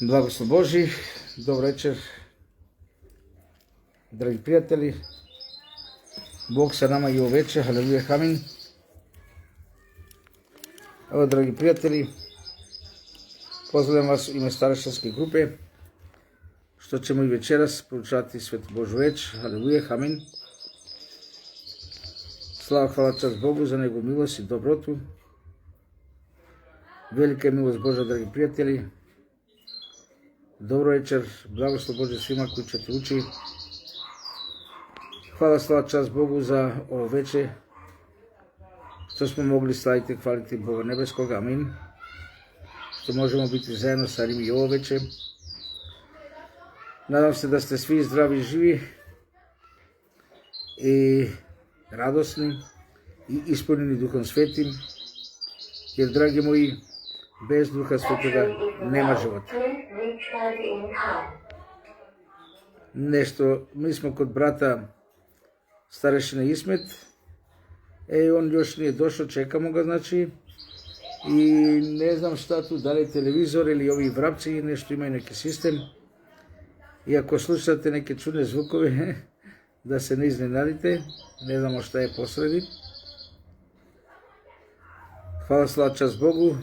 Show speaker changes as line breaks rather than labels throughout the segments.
Blagoslov Božji, dobro večer, dragi prijatelji. Bog sa nama i ovo večer, haleluja, amin. Evo, dragi prijatelji, pozdravljam vas u ime stareštanske grupe, što ćemo i večeras proučavati Svetu Božju reč, haleluja, amin. Slava, hvala, čast Bogu za njegovu milost i dobrotu. Velika je milost Božja, dragi prijatelji. Dobro večer, blagoslov Bože svima koji ćete ući. Hvala, slava, čast Bogu za ovo večer, što smo mogli slaviti i hvaliti Boga nebeskog, amin. Što možemo biti zajedno sa njim i ovo večer. Nadam se da ste svi zdravi i živi i radosni i ispunjeni Duhom Svetim, jer, dragi moji, bez Duha Svetoga nema života. Nešto, mi smo kod brata starešine Ismet, on još nije došao, čekamo ga, znači, i ne znam šta tu, da li je televizor ili ovi vrapci, nešto imaju neki sistem. I ako slušate neke čudne zvukove, da se ne iznenadite, ne znamo šta je posredi. Hvala, slava, čast Bogu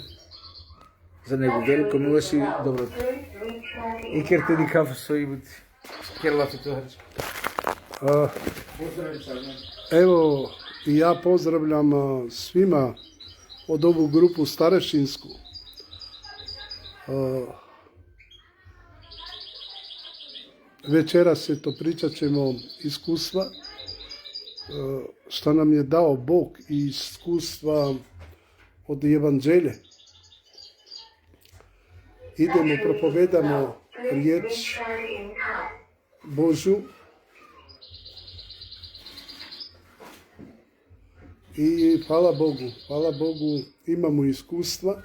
za njegovu veliku milost i dobrotu. I kjer ti kafu svoji biti. Kjer lafi to reći.
Evo, i ja pozdravljam svima od ovu grupu starešinsku. Večeras pričat ćemo iskustva što nam je dao Bog i iskustva od evanđelje. Idemo, propovedamo riječ Božju i hvala Bogu imamo iskustva.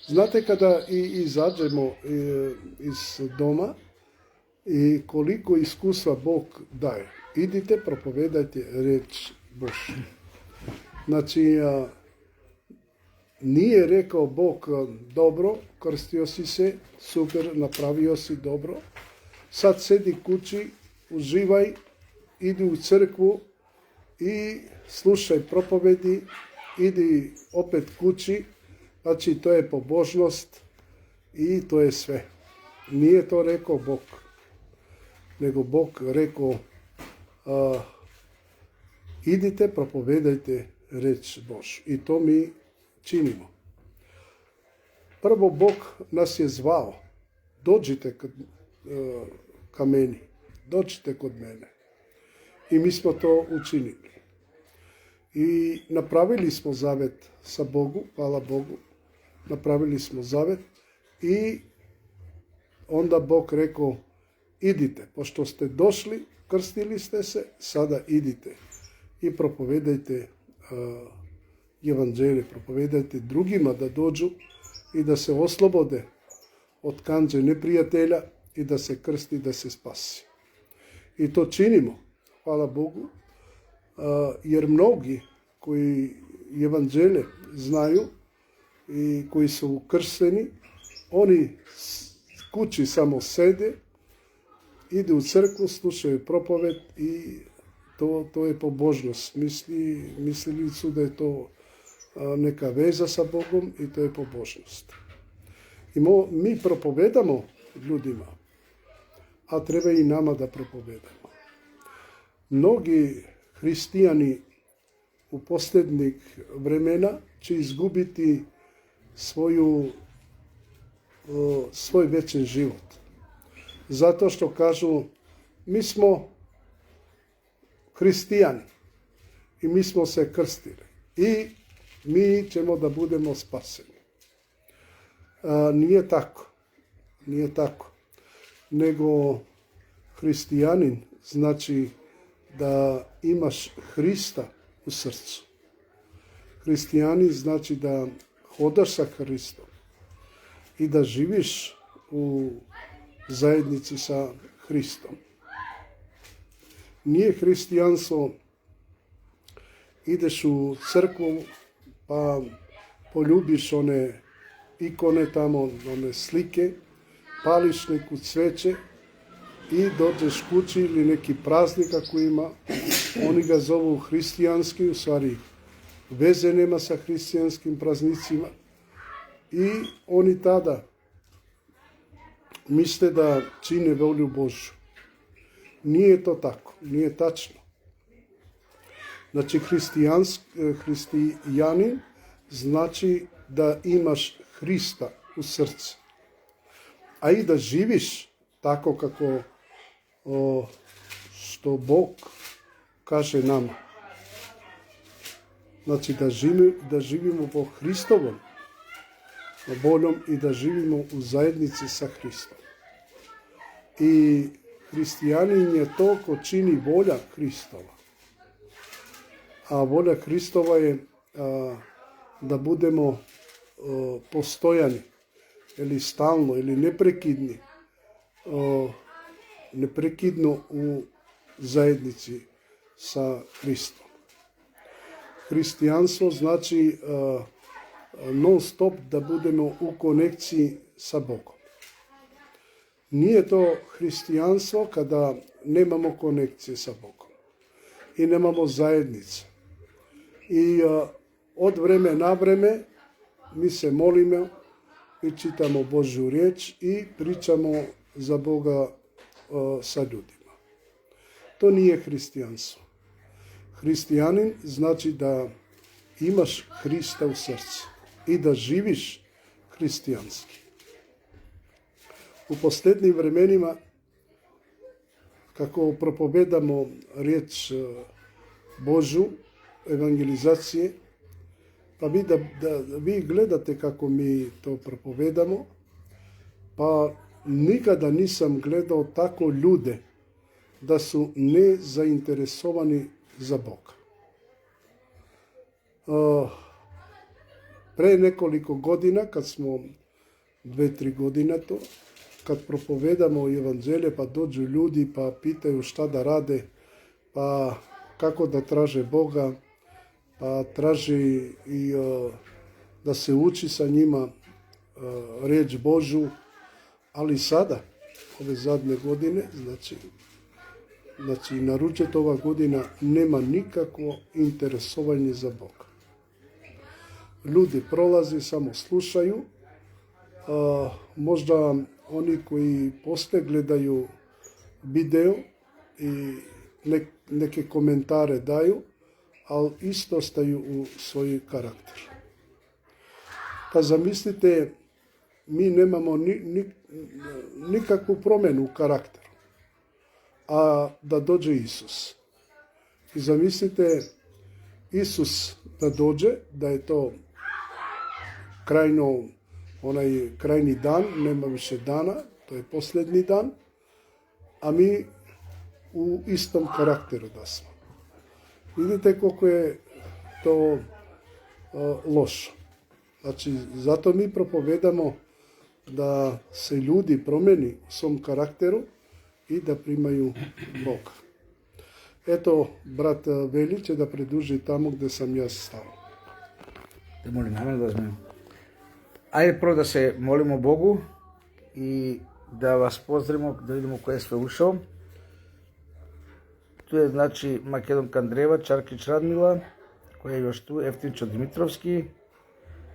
Znate, kada izađemo iz doma i koliko iskustva Bog daje. Idite, propovedajte riječ Božju. Znači, nije rekao Bog, dobro, krstio si se, super, napravio si dobro, sad sedi kući, uživaj, idi u crkvu i slušaj propovedi, idi opet kući, znači to je pobožnost i to je sve. Nije to rekao Bog, nego Bog rekao, idite, propovedajte riječ Božju. I to mi činimo. Prvo, Bog nas je zvao, dođite ka meni, dođite kod mene. I mi smo to učinili. I napravili smo zavet sa Bogu, hvala Bogu, napravili smo zavet i onda Bog rekao, idite, pošto ste došli, krstili ste se, sada idite i propovedajte evanđelje, propovedajte drugima da dođu i da se oslobode od kandže neprijatelja i da se krsti, da se spasi. I to činimo, hvala Bogu, jer mnogi koji evanđelje znaju i koji su kršteni, oni kući samo sede, idu u crkvu, slušaju propoved i to je pobožnost. Mislili su da je to neka veza sa Bogom i to je pobožnost. I mi propovedamo ljudima, a treba i nama da propovedamo. Mnogi hrišćani u posljednjih vremena će izgubiti svoj večni život. Zato što kažu, mi smo hrišćani i mi smo se krstili i mi ćemo da budemo spaseni. Nije tako. Nego hrišćanin znači da imaš Hrista u srcu. Hrišćanin znači da hodaš sa Hristom i da živiš u zajednici sa Hristom. Nije hrišćanstvo, ideš u crkvu pa poljubiš one ikone tamo, one slike pališ neku cveće i dođeš kući ili neki praznik ako ima, oni ga zovu hristijanski, u stvari veze nema sa hristijanskim praznicima i oni tada misle da čine volju Božju. Nije to tako, nije tačno. Znači, hristijanin znači da imaš Hrista u srcu, a i da živiš tako kako što Bog kaže nama. Znači, da živimo po Hristovom voljom i da živimo u zajednici sa Hristom. I hristijanin je to ko čini volja Hristova. A volja Hristova je da budemo postojani ili stalno ili neprekidno u zajednici sa Hristom. Hristijanstvo znači non stop da budemo u konekciji sa Bogom. Nije to hristijanstvo kada nemamo konekcije sa Bogom i nemamo zajednice. I od vremena na vreme mi se molimo i čitamo Božju riječ i pričamo za Boga sa ljudima. To nije hristijanstvo. Hristijanin znači da imaš Hrista u srcu i da živiš hristijanski. U posljednjim vremenima, kako propovedamo riječ Božju, evangelizacije, pa vi gledate kako mi to propovedamo, pa nikada nisam gledao tako ljude da su nezainteresovani za Boga. Pre nekoliko godina, kad smo 2-3 godine to, kad propovedamo evanđelje, pa dođu ljudi pa pitaju šta da rade, pa kako da traže Boga, pa traži i da se uči sa njima riječ Božju, ali sada, ove zadnje godine, znači naručet ova godina, nema nikakvo interesovanje za Boga. Ljudi prolaze, samo slušaju, možda oni koji poslije gledaju video i neke komentare daju, ali isto ostaju u svoj karakter. Pa zamislite, mi nemamo nikakvu promjenu u karakteru, a da dođe Isus. I zamislite, Isus da dođe, da je to krajni dan, nema više dana, to je posljednji dan, a mi u istom karakteru da smo. Vidite koliko je to loše. Znači, zato mi propovedamo da se ljudi promeni u svom karakteru i da primaju Boga. Eto, brat Veli će da preduži tamo gdje sam ja stao.
Te molim, amen, da znam. Ajde prvo da se molimo Bogu i da vas pozdravimo, da vidimo ko je sve ušao. Tu je znači Makedonka Andreva, Čarkić Radmila, koja je još tu, Eftinčo Dimitrovski,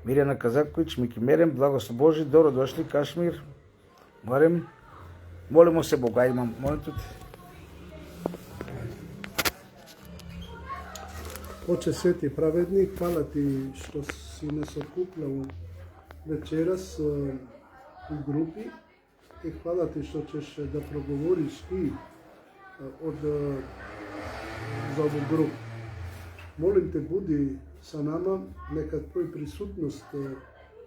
Mirjana Kazaković, Miki Merem, Blagoslov Boži, dobro došli, Kašmir, Marem. Molimo se Bogu, ajde molim tu.
Oče sveti pravednik, hvala ti što si nas okupljao večeras u grupi i hvala ti što ćeš da progovoriš i za ovu grupu. Molim te, budi sa nama, neka tvoj prisutnost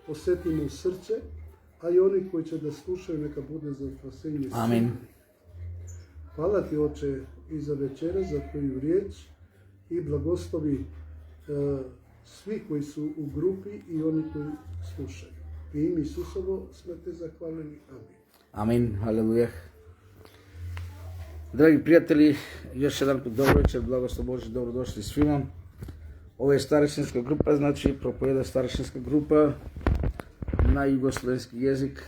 osjetimo u srce, a i oni koji će da slušaju neka bude za spasenje.
Amin.
Hvala ti, Oče, i za večeras, za tvoju riječ i blagoslovi svi koji su u grupi i oni koji slušaju. U ime Isusovo smo te zahvalili. Amin.
Amin, haleluja. Dragi prijatelji, još jedan put dobro večer, blagoslov Božji, dobrodošli svima. Ovo je starešinska grupa, znači propoveda starešinska grupa na jugoslovenski jezik.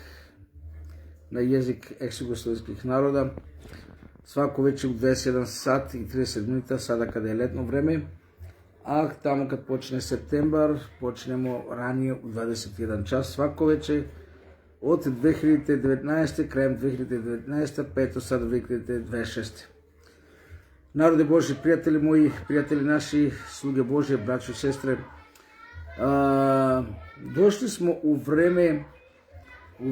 na jezik ex-jugoslovenskih naroda. Svako večer u 21 sat i 30 minuta, sada kada je letno vreme. A tamo kad počne septembar, počnemo ranije u 21 čas svako večer. Od 2019. krajem 2019. 5. sada 2026. Narode Boži, prijatelji moji, prijatelji naši, sluge Bože, braćo i sestre, došli smo u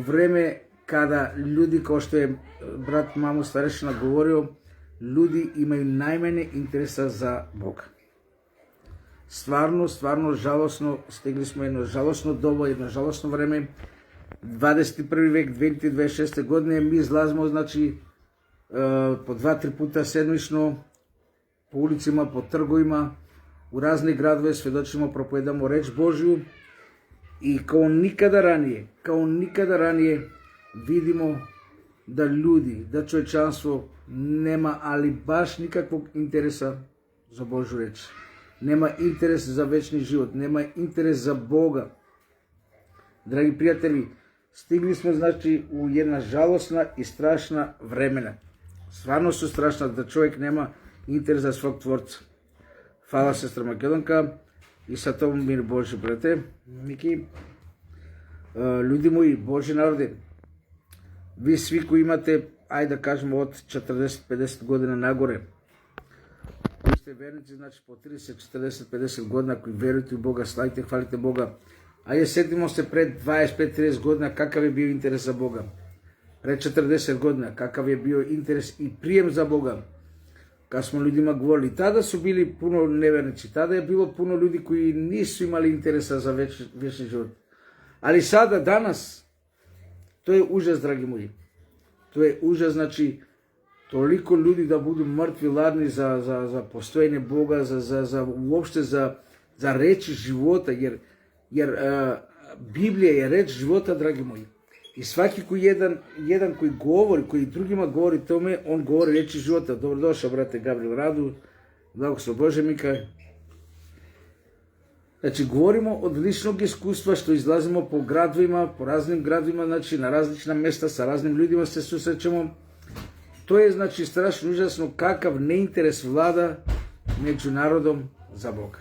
vreme kada ljudi, kao što je brat Mamo starešina govorio, ljudi imaju najmanje interesa za Boga. Stvarno žalosno, stigli smo jedno žalosno doba, jedno žalosno vreme. 21. vek, 2026. godine, mi izlazimo, znači, po 2-3 puta sedmično, po ulicima, po trgovima, u razne gradove, svedočimo, propovedamo reč Božju i kao nikada ranije vidimo da ljudi, da čovječanstvo nema ali baš nikakvog interesa za Božju reč. Nema interes za večni život, nema interes za Boga. Dragi prijatelji, stigli smo, znači, u jedna žalosna i strašna vremena. Stvarno su strašna da čovjek nema interes za svog tvorca. Hvala, sestra Makedonka, i sa tobom mir Boži, brate Miki. Ljudi moji, Boži narode, vi svi koji imate, ajde da kažemo, od 40-50 godina nagore, koji ste vernici, znači po 30, 40, 50 godina, koji verujete u Boga, slavite, hvalite Boga. Ajde, sjetimo se pred 25-30 godina kakav je bio interes za Boga. Pred 40 godina kakav je bio interes i prijem za Boga. Kad smo ljudima govorili, tada su bili puno nevernici, tada je bilo puno ljudi koji nisu imali interesa za vječni život. Ali sada, danas, to je užas, dragi moji. To je užas, znači, toliko ljudi da budu mrtvi, ladni za postojenje Boga, uopšte za reči života, jer Biblija je reč života, dragi moji. I svaki jedan koji govori, koji drugima govori tome, on govori reči života. Dobrodošao, brate Gabriel Radu, blagoslov Bože Mika. Znači, govorimo od ličnog iskustva, što izlazimo po gradovima, po raznim gradovima, znači na različna mjesta, sa raznim ljudima se susrećemo. To je, znači, strašno užasno kakav neinteres vlada među narodom za Boga.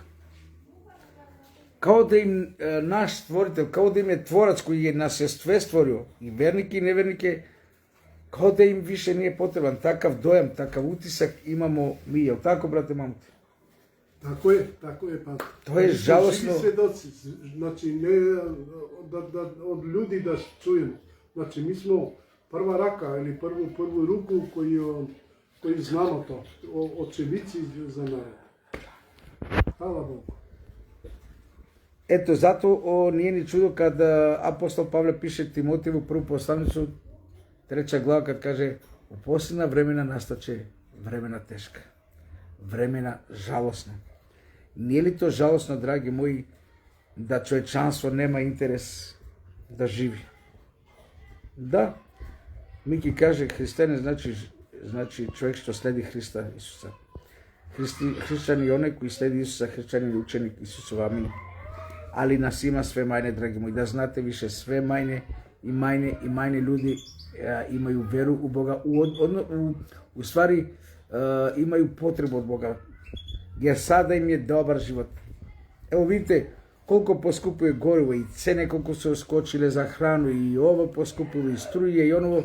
Kao da im naš stvoritelj, kao da im je tvorac koji je nas je sve stvorio, i vernike i nevernike, kao da im više nije potreban. Takav dojam, takav utisak imamo mi, jel tako, brate Mamuti?
Tako je, pa.
To je žalosno.
Svi svjedoci, znači, ne od ljudi da čujemo. Znači, mi smo prva raka ili prvu ruku koji znamo to, očevici za narod. Hvala Bogu.
Eto, zato nije ni čudo kad apostol Pavle piše Timoteju prvu poslanicu, 3. glava, kad kaže: u posljednja vremena nastaće vremena teška, vremena žalosna. Nije li to žalosno, dragi moji, da čovječanstvo nema interes da živi? Da, Miki kaže, hrišćanin znači čovjek što sledi Hrista Isusa. Hrišćan je onaj koji sledi Isusa, hrišćanin je učenik Isusova, amin. Ali nas ima sve manje, dragi moji, da znate više, sve manje i manje ljudi imaju veru u Boga, u stvari imaju potrebu od Boga, jer sada im je dobar život. Evo vidite koliko poskupuje gorivo i cene koliko su skočile za hranu i ovo poskupilo i struje i ono.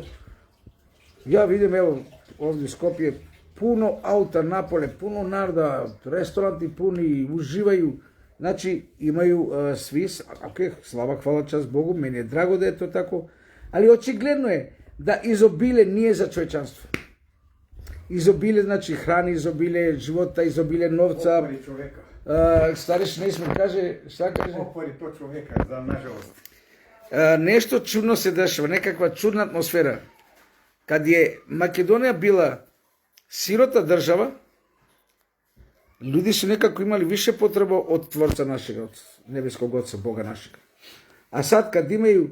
Ja vidim, evo ovdje u Skopje puno auta napole, puno naroda, restoranti puni, uživaju. Znači, imaju svi, slava, hvala, čast Bogu, meni je drago da je to tako, ali očigledno je da izobilje nije za čovječanstvo. Izobilje, znači hrane, izobilje života, izobilje novca.
Opori čovjeka.
Starešina Ismet kaže, šta kaže?
Opori to čovjeka, nažalost.
Nešto čudno se dešava, nekakva čudna atmosfera. Kad je Makedonija bila sirota država, ljudi su nekako imali više potreba od Tvorca našega, od nebeskog Oca, Boga našega. A sad kad imaju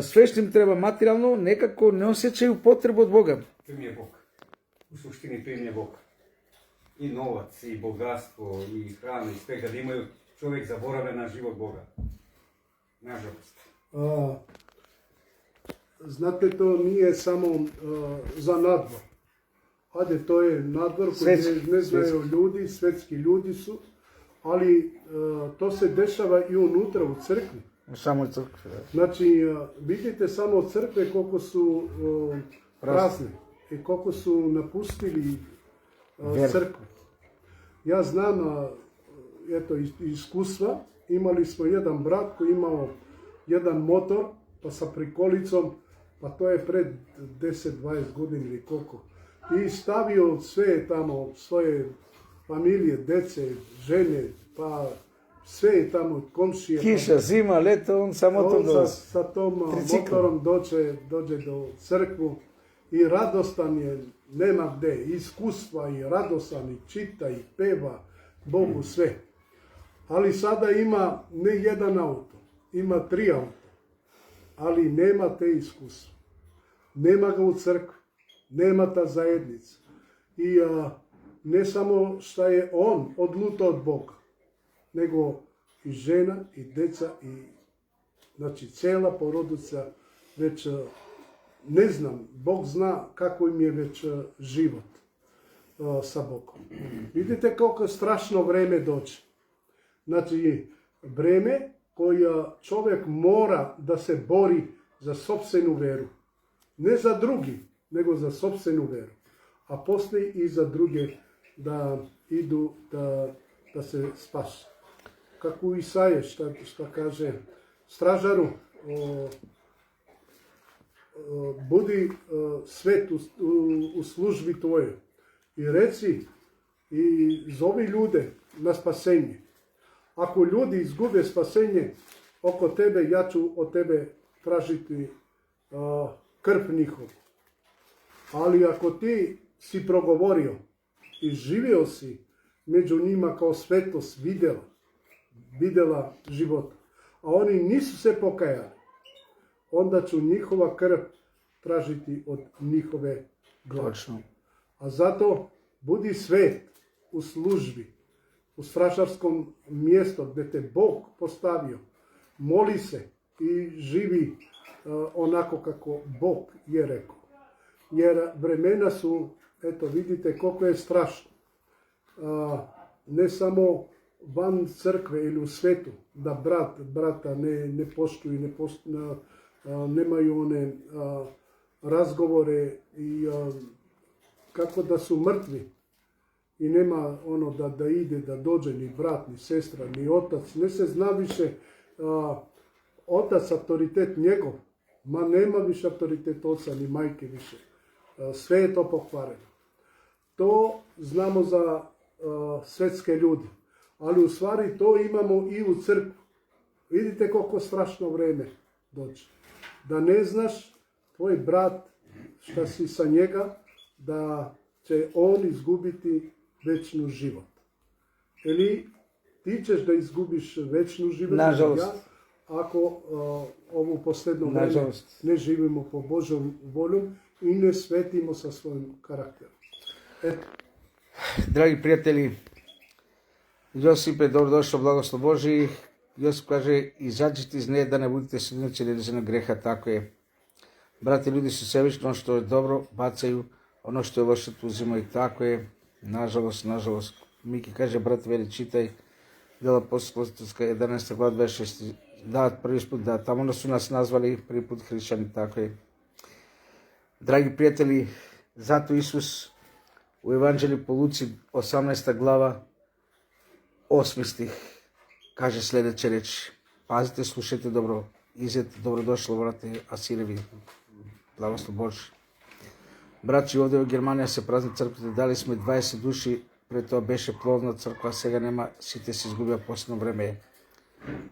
sve što im treba materijalno, nekako ne osjećaju potrebu od Boga.
To im je Bog. U suštini to im je Bog. I novac, i bogatstvo, i hranu, i sve. Kad imaju, čovjek zaboravlja na život Boga. Nažalost.
znate, to nije samo za nadvor. Ajde, to je nadvor koji
Svetski,
ne znaju ljudi, svetski ljudi su, ali to se dešava i unutra u crkvi.
U samoj crkvi. Da.
Znači, vidite samo crkve koliko su prazne i koliko su napustili crkvu. Ja znam, eto, iz iskustva, imali smo jedan brat koji imao jedan motor, pa sa prikolicom, pa to je pred 10-20 godina ili koliko. I stavio sve tamo, svoje familije, dece, žene, pa sve tamo, komšije.
Kiša, zima, leto, on sa motorom
On
dolazi.
sa tom
Tricikl.
motorom dođe do crkvu i radostan je, nema gde, iskustva i radostan i čita i peva Bogu sve. Ali sada ima ne jedan auto, ima 3 auta, ali nema te iskustva. Nema ga u crkvi, nema ta zajednica. I ne samo što je on odlutao od Boga, nego i žena, i deca, i znači cijela porodica već, ne znam, Bog zna kako im je već život sa Bogom. Vidite koliko strašno vreme dođe. Znači, vreme koje čovjek mora da se bori za sopstvenu veru. Ne za drugi, nego za sopstvenu veru. A poslije i za druge da idu da se spasu. Kako u Isaje šta kaže stražaru, budi svet u službi tvoje i reci i zovi ljude na spasenje. Ako ljudi izgube spasenje oko tebe, ja ću od tebe tražiti krv njihovu. Ali ako ti si progovorio i živio si među njima kao svetost vidjela života, a oni nisu se pokajali, onda ću njihova krv tražiti od njihove glave. A zato budi svet u službi, u stražarskom mjestu gdje te Bog postavio. Moli se i živi onako kako Bog je rekao. Jer vremena su, eto vidite koliko je strašno. Ne samo van crkve ili u svetu, da brata ne poštuju, nemaju one razgovore i kako da su mrtvi. I nema ono da ide, da dođe ni brat, ni sestra, ni otac. Ne se zna više otac autoritet njegov. Ma nema više autoritet oca ni majke više. Sve je to pokvareno. To znamo za svetske ljude. Ali u stvari to imamo i u crkvu. Vidite koliko strašno vreme dođe. Da ne znaš, tvoj brat, šta si sa njega, da će on izgubiti večnu život. Ili ti ćeš da izgubiš večnu život,
nažalost,
ako ovu posljedno vreme ne živimo po Božom voljom i ne svetimo sa svojim karakterom. Eto.
Dragi prijatelji, Josip je dobrodošao, blagoslov Božiji. Josip kaže, izađite iz nje da ne budete svjedoci nedeljnog greha, tako je. Brati, ljudi su sebično, ono što je dobro bacaju, ono što je loše tu uzimaju, tako je. Nažalost. Miki kaže, brate, veli, čitaj Djela apostolska 11. glava 26. Da, prvi put, da, tamo su nas nazvali prvi put hrišćani, tako je. Dragi prijatelji, zato Isus u Evanđelju po Luci 18. glava 8. stih kaže sljedeće reči. Pazite, slušajte dobro, izjet, dobrodošlo, brate, Asirevi, blagoslov Božji. Braći, ovdje u Germaniji se prazni crkva, dali smo 20 duši, pre to beše plovna crkva, сега nema, site se izgubio posljedno vreme.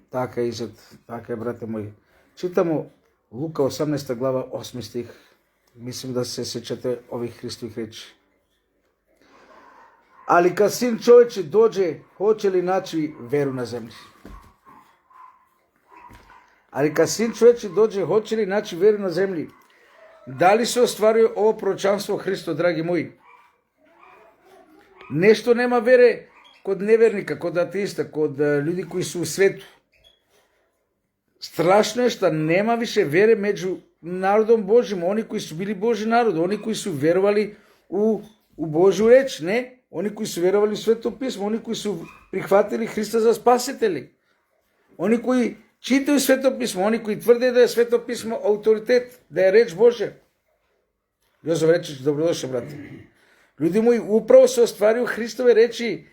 Така je izjet, така je, brate moji. Čitamo Luka 18. glava 8. stih. Mislim da se sjećate ovih Hristovih reči. Ali kad sin čovječi dođe, hoće li naći veru na zemlji? Ali kad sin čovječi dođe, hoće li naći veru na zemlji? Da li se ostvaruje ovo proročanstvo Hristo, dragi moji? Nešto nema vere kod nevernika, kod ateista, kod ljudi koji su u svetu. Strašno je što nema više vere među narodom Božim, oni koji su bili Boži narod, oni koji su vjerovali u Božju reč, ne? Oni koji su vjerovali u Sveto pismo, oni koji su prihvatili Hrista za spasitelji. Oni koji čitaju Sveto pismo, oni koji tvrde da je Sveto pismo autoritet, da je reč Bože. Jozef Rečić, dobrodošao, brate. Ljudi moji, upravo se ostvaruju Hristove reči,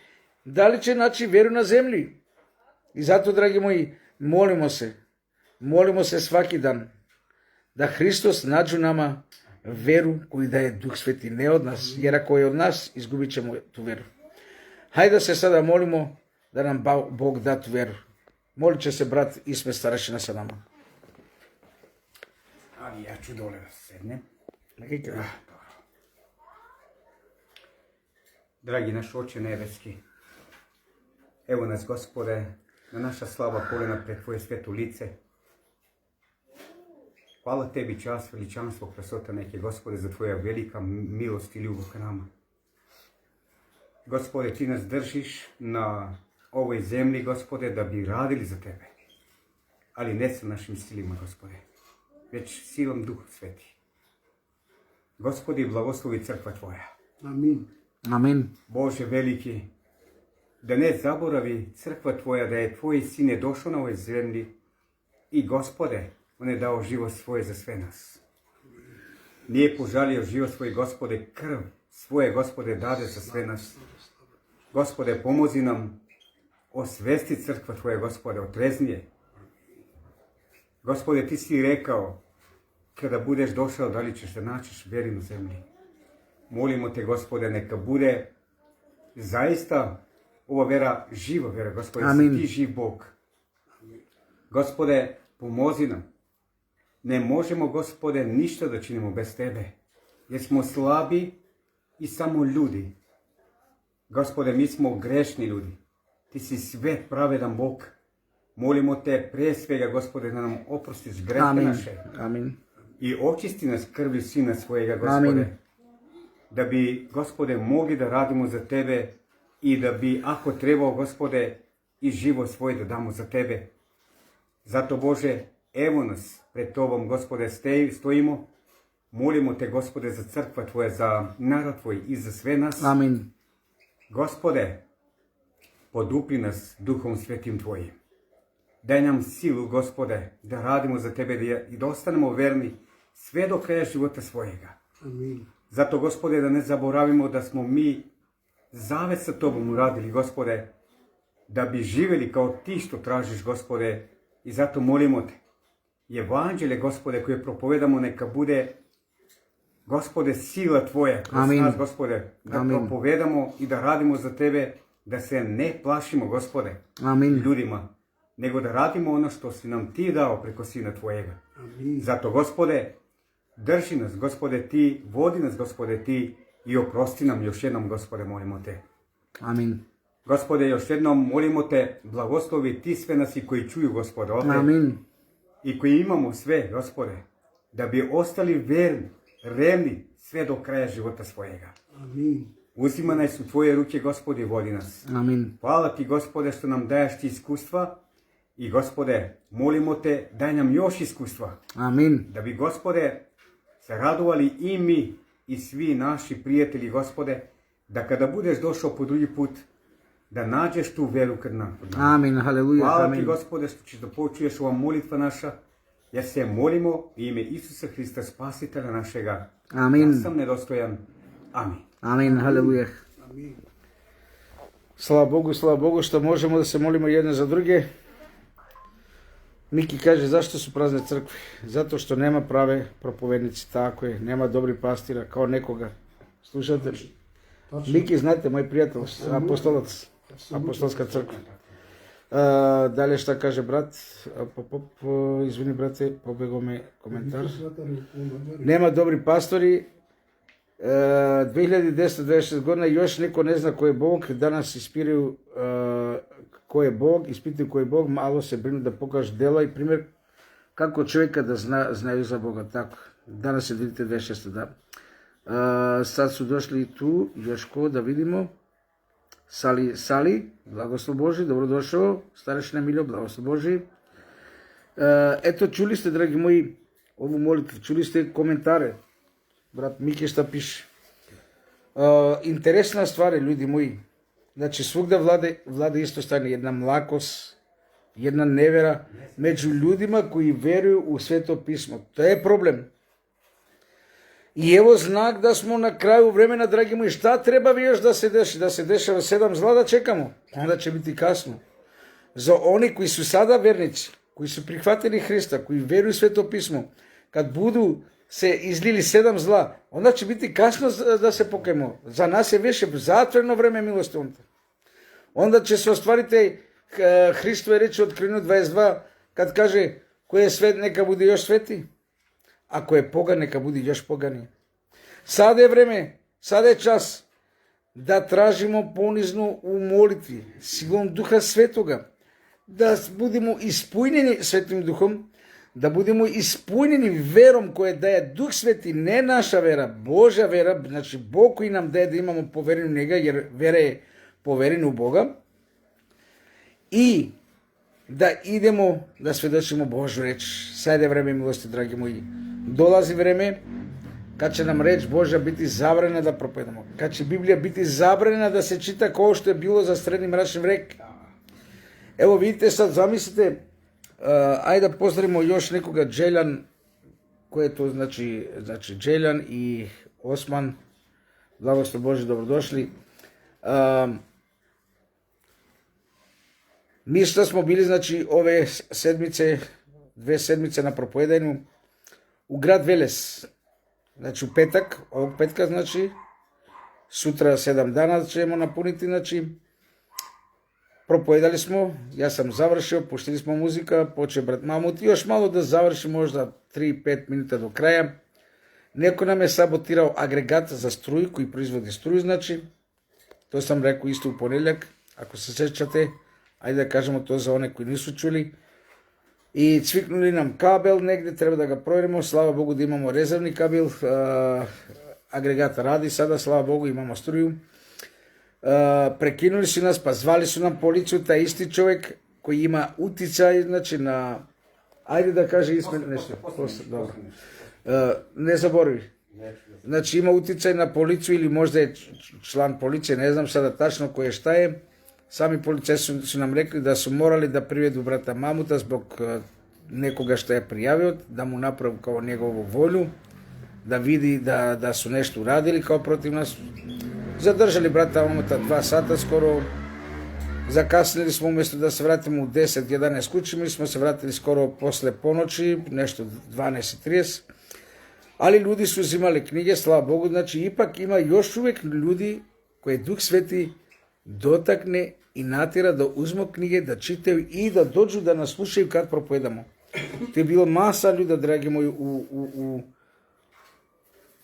da li će naći vjeru na zemlji. I zato, dragi moji, molimo se svaki dan da Hristos nađu nama veru koju daje Duh Sveti, ne od nas, jer ako je od nas, izgubit ćemo tu veru. Hajde da se sada molimo da nam Bog da tu veru. Molit će se brat Ismet starešina sa nama.
Ali ja ću dole da sednem. Dragi naš Oče nebeski, evo nas, Gospode, na naša slava kolena pred Tvoje sveto lice. Hvala Tebi, čast, veličanstvo, krasota neke, Gospode, za Tvoja velika milost i ljubav ka nama. Gospode, Ti nas držiš na ovoj zemlji, Gospode, da bi radili za Tebe. Ali ne sa našim silima, Gospode, već silom Duha Sveti. Gospodi, blagoslovi crkva Tvoja.
Amin.
Amin.
Bože veliki, da ne zaboravi crkva Tvoja da je Tvoj Sin je došao na ovoj zemlji i, Gospode, On je dao život svoj za sve nas. Nije požalio život svoj, Gospode, krv svoje, Gospode, dade za sve nas. Gospode, pomozi nam osvesti crkva Tvoja, Gospode, otreznije. Gospode, Ti si rekao, kada budeš došao, da li ćeš da naćiš vjeri na zemlji. Molimo Te, Gospode, neka bude zaista ova vera živa vera, Gospode, si Ti živ Bog. Gospode, pomozi nam. Ne možemo, Gospode, ništa da činimo bez Tebe, jer smo slabi i samo ljudi. Gospode, mi smo grešni ljudi. Ti si sve pravedan Bog. Molimo Te pre svega, Gospode, da nam oprostiš grehe naše.
Amin.
I očisti nas krvi Sina svojega, Gospode.
Amin.
Da bi, Gospode, mogli da radimo za Tebe i da bi, ako trebao, Gospode, i život svoj da damo za Tebe. Zato, Bože, evo nas pred Tobom, Gospode, stojimo. Molimo Te, Gospode, za crkva Tvoja, za narod Tvoj i za sve nas.
Amin.
Gospode, podupri nas Duhom Svetim Tvojim. Daj nam silu, Gospode, da radimo za Tebe i da ostanemo verni sve do kraja života svojega.
Amin.
Zato, Gospode, da ne zaboravimo da smo mi zavet sa Tobom uradili, Gospode, da bi živjeli kao Ti što tražiš, Gospode, i zato molimo Te. Evanđelje, Gospode, koje propovedamo, neka bude, Gospode, sila Tvoja kroz nas, Gospode, da propovedamo i da radimo za Tebe, da se ne plašimo, Gospode, ljudima, nego da radimo ono što si nam Ti dao preko Sina Tvojega.
Amin.
Zato, Gospode, drži nas, Gospode, Ti, vodi nas, Gospode, Ti, i oprosti nam još jednom, Gospode, molimo Te.
Amin.
Gospode, još jednom molimo Te, blagoslovi Ti sve nas i koji čuju, Gospode, ovdje.
Amin.
I koji imamo sve, Gospode, da bi ostali verni, revni sve do kraja života svojega.
Amin.
Uzima nas u Tvoje ruke, Gospode, i vodi nas.
Amin.
Hvala Ti, Gospode, što nam daješ Ti iskustva i, Gospode, molimo Te, daj nam još iskustva.
Amin.
Da bi, Gospode, se radovali i mi i svi naši prijatelji, Gospode, da kada budeš došao po drugi put, da nađeš tu veru kod nas.
Amin, haleluja.
Hvala Ti, Gospode, što ćeš da počuješ ova molitva naša, jer se molimo u ime Isusa Hrista, Spasitelja našega.
Amin.
Ja sam nedostojan. Amin.
Amin, haleluja.
Amin.
Slava Bogu što možemo da se molimo jedne za druge. Miki kaže, zašto su prazne crkve? Zato što nema prave propovednici, tako je, nema dobrih pastira, kao nekoga. Slušate? Miki, znate, moj prijatelj, apostolac, apostolska crkva. Dalje šta kaže brat? Izvini, brate, pobegao me komentar. Nema dobri pastori. 2010-26 godina još niko ne zna ko je Bog. Danas ispiraju ko je Bog, ispituju ko je Bog, malo se brinu da pokaže dela i primjer kako čovjeka da znaju za Boga. Tako. Danas je 2026. Da. Sad su došli tu, još ko da vidimo. Sali, blagoslov Boži, dobrodošao. Starešina Miljo, blagoslov Boži. Eto, čuli ste, dragi moji, ову молитва. Чули сте коментаре? Брат Мики šta пише. Интересна ствар е, люди мои. Значи свugda влада исто стане една млакост, една невера меѓу луѓима кои веруju у Свето писмо. Тоа е проблем. И ево знак да смо на крају времена, драги мои. Шта треба ви још да се деши? Да се дешава 7 зла да чекамо? Онда ќе бити касно. За они кои су сада верници, кои су прихватили Христа, кои веруju Свето писмо, кад буду се излили 7 зла, онда ќе бити касно да се покајмо. За нас е веше затворено време милостивното. Онда ќе се остварите Христо е рече Откровение 22, кад каже кој е свет нека буде још свети, а кој е поган нека буде још погани. Сада е време, сада е час да тражимо понизно у молитви, силом Духа Светога, да будемо испујнени Светим Духом, да будемо испујнени вером која даje Дух Свети, не наша вера, Божја вера, значи Бог кој нам даje да имамо поверени у Нега, jer вера е поверена у Бога, и да идемо да сведочимо Божја реч. Сега е време, милости, драги мои. Долази време кад ќе нам реч Божја бити забранена да проповедамо, кад ќе Библија бити забранена да се чита кој што е било за средни мрачен век. Ево видите сад, замислите, ајде да поздравимо још некога Джелјан, което значи Джелјан и Осман, благослов Божи, добродошли. Мисля смо били, значи, ове седмице, 2 седмице на проповедање у град Велес. Значи, у петак, овог петка, значи, сутра 7 дана ќе му напуните, значи, проповедали смо, јас сам завршил, пуштили смо музика, поче брат Мамут, и још мало да заврши, можда 3-5 минута до краја. Некој нам е саботирал агрегат за струј, кој производи струј, значи, тоа сам рекол исто у понеделјак, ако се сеќате, ајде да кажемо тоа за оне кои не су чули. И цвикнули нам кабел негде, треба да го проверимо, слава Богу да имамо резервни кабел, агрегата ради сада, слава Богу имамо струју. Прекинули си нас, па звали су нам полицијата, исти човек кој има утицај, значи на, ајде да каже Исмен нешто. Добро. Не заборави. Значи има утицај на полиција или можда е члан полиција, не знам сада тачно кој шта е. Сами полицајци су нам рекли да су морали да приведу брата Мамута због некога што е пријавиот, да му направи као негово волю, да види да су нешто урадили као против нас. Задржали брата Мамута 2 сата скоро, закаснили смо уместо да се вратиме у 10-11 куќи, ми смо се вратили скоро после поночи, нешто 12:30. Али луѓе су взимале книги, слава Богу, значи ипак има још увек луѓе кои Дух Свети дотакне и натира да узмо книги, да читају и да доđu да нас слушају кад проповедамо. Те било маса луѓе, драги мои,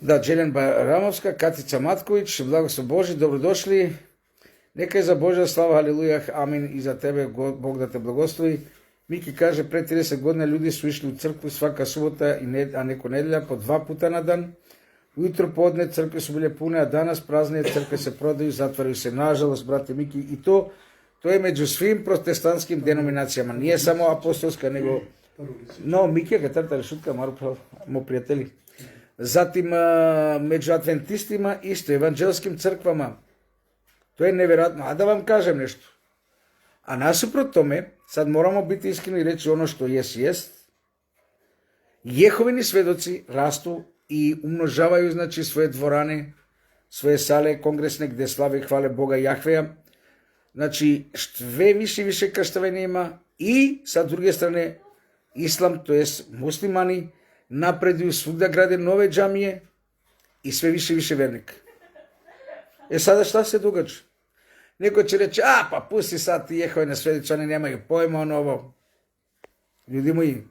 да, Джелјан Барамовска, Катица Матковиќ, благослов Божи, добродошли. Нека е за Божја слава, халелуја, амин, и за тебе, Бог да те благослови. Мики каже, пред 30 година луѓе су ишли у цркву свака субота, а неко неделја, по 2 пута на дан. Ујутро подне цркви су биле пуне, а данас празни, цркви се продају, затварaju се, нажалост, брате Мики, и тоа е меѓу свим протестантским деноминацијама, не е само апостолска, него... Но, Мики, га тартали шутка, мо пријатели. Затим, меѓу адвентистима, исто, еванđелским црквама. Тоа е неверојатно. А да вам кажем нешто. А насупрот томе, сад морамо бити искрени и речи оно што jest. Јеховини сведоци расту и умножавају, значи, своје дворане, своје сале конгресне, где славе и хвале Бога Јахвеја. Значи, све више крштавање има и, са друге стране, ислам, то есть муслимани, напредују свугда граде нове џамије и све више верник. Сада шта се догаѓа? Некој ќе рече, па пусти сад ти Јеховини сведоци, они немају појма оно ово. Луѓе мои,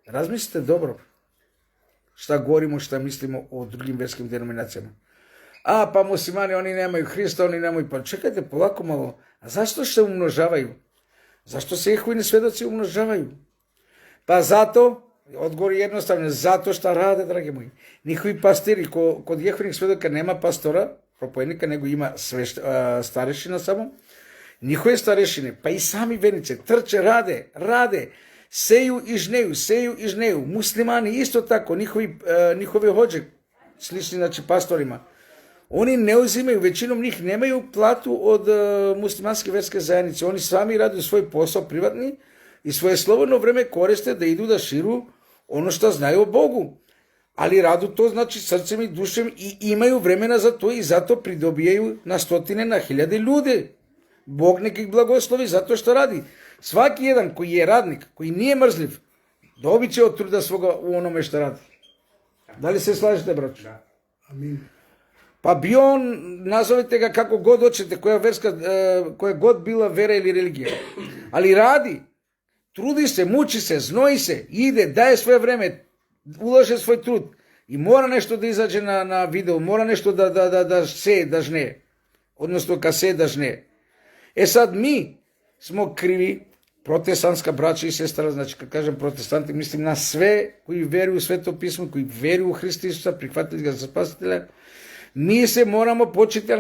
размислите добро. Шта говоримо, шта мислимо о другим верским деноминацијама. Па мусимани, они немају Христа, они немају... Па чекајте, полако мало. А зашто се умножавају? Зашто се Јеховини сведоци умножавају? Па зато, одговор едноставно, зато шта раде, драги мои. Никои пастири, код Јеховиних сведока нема пастора, проповедника, него има старешина само. Никој старешине, па и сами верници, трче, раде, seju i žneju. Muslimani isto tako, njihovi hođe, slični znači pastorima, oni ne uzimaju, većinom njih nemaju platu od muslimanske verske zajednice. Oni sami rade svoj posao privatni i svoje slobodno vreme koriste da idu da širu ono što znaju o Bogu. Ali radu to znači srcem i dušem i imaju vremena za to i zato pridobijaju na stotine, na hiljade ljude. Bog nek ih blagoslovi zato što radi. Svaki jedan koji je radnik, koji nije mrzljiv, dobit će od truda svoga u onome što radi. Da li se slažete, braćo?
Da.
Amin.
Pa bio on, nazovite ga kako god hoćete, koja god bila vera ili religija. Ali radi, trudi se, muči se, znoji se, ide, daje svoje vreme, ulaže svoj trud i mora nešto da izađe na video, mora nešto da se, da žne. Odnosno kad se, da žne. E sad mi smo krivi, protestantska braća i sestra, znači kad kažem protestanti, mislim na sve koji veruju u Sveto pismo, koji veruju u Hrista Isusa, prihvatili ga za spasitelja. Mi se moramo početi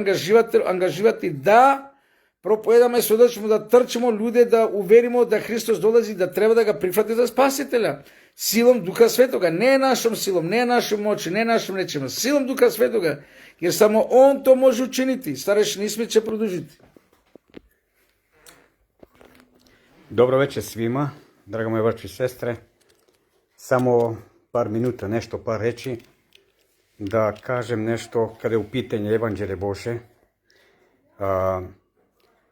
angaživati da propovedamo i svjedočimo, da trčimo ljude, da uverimo da Hristos dolazi, da treba da ga prihvate za spasitelja. Silom Duha Svetoga, ne našom silom, ne našom moći, ne našom rečima, silom Duha Svetoga, jer samo On to može učiniti. Starešni Ismet će produžiti.
Dobro večer svima, draga moje braće i sestre. Samo par minuta, par reći, da kažem nešto kada je u pitanju Evanđelje Bože.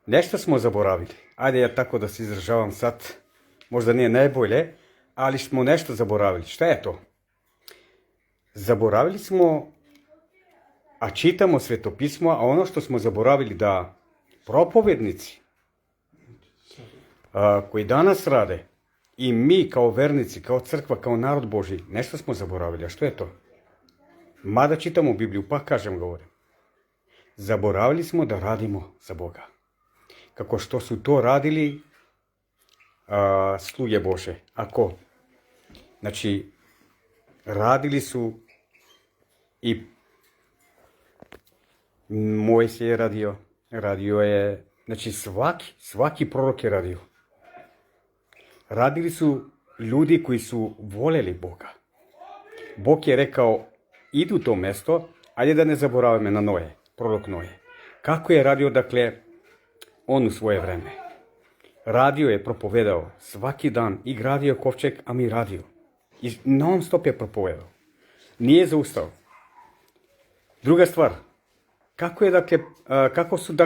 Nešto smo zaboravili. Ajde ja tako da se izražavam sad, možda nije najbolje, ali smo nešto zaboravili. Šta je to? Zaboravili smo, a čitamo Svetopismo, a ono što smo zaboravili da propovednici koji danas rade i mi kao vernici, kao crkva, kao narod Božji, nešto smo zaboravili. A što je to? Mada čitamo Bibliju, pa govorim. Zaboravili smo da radimo za Boga. Kako što su to radili sluge Bože. Ako? Znači, radili su i Mojsije je radio je, znači svaki prorok je radio. Radili su ljudi koji su voljeli Boga. Bog je rekao, idu u to mesto, ajde da ne zaboravimo na Noje, prorok Noje. Kako je radio, dakle, on u svoje vreme? Radio je, propovedao svaki dan i gradio kovčeg, a mi radio. I non stop je propovedao. Nije zaustao. Druga stvar, kako su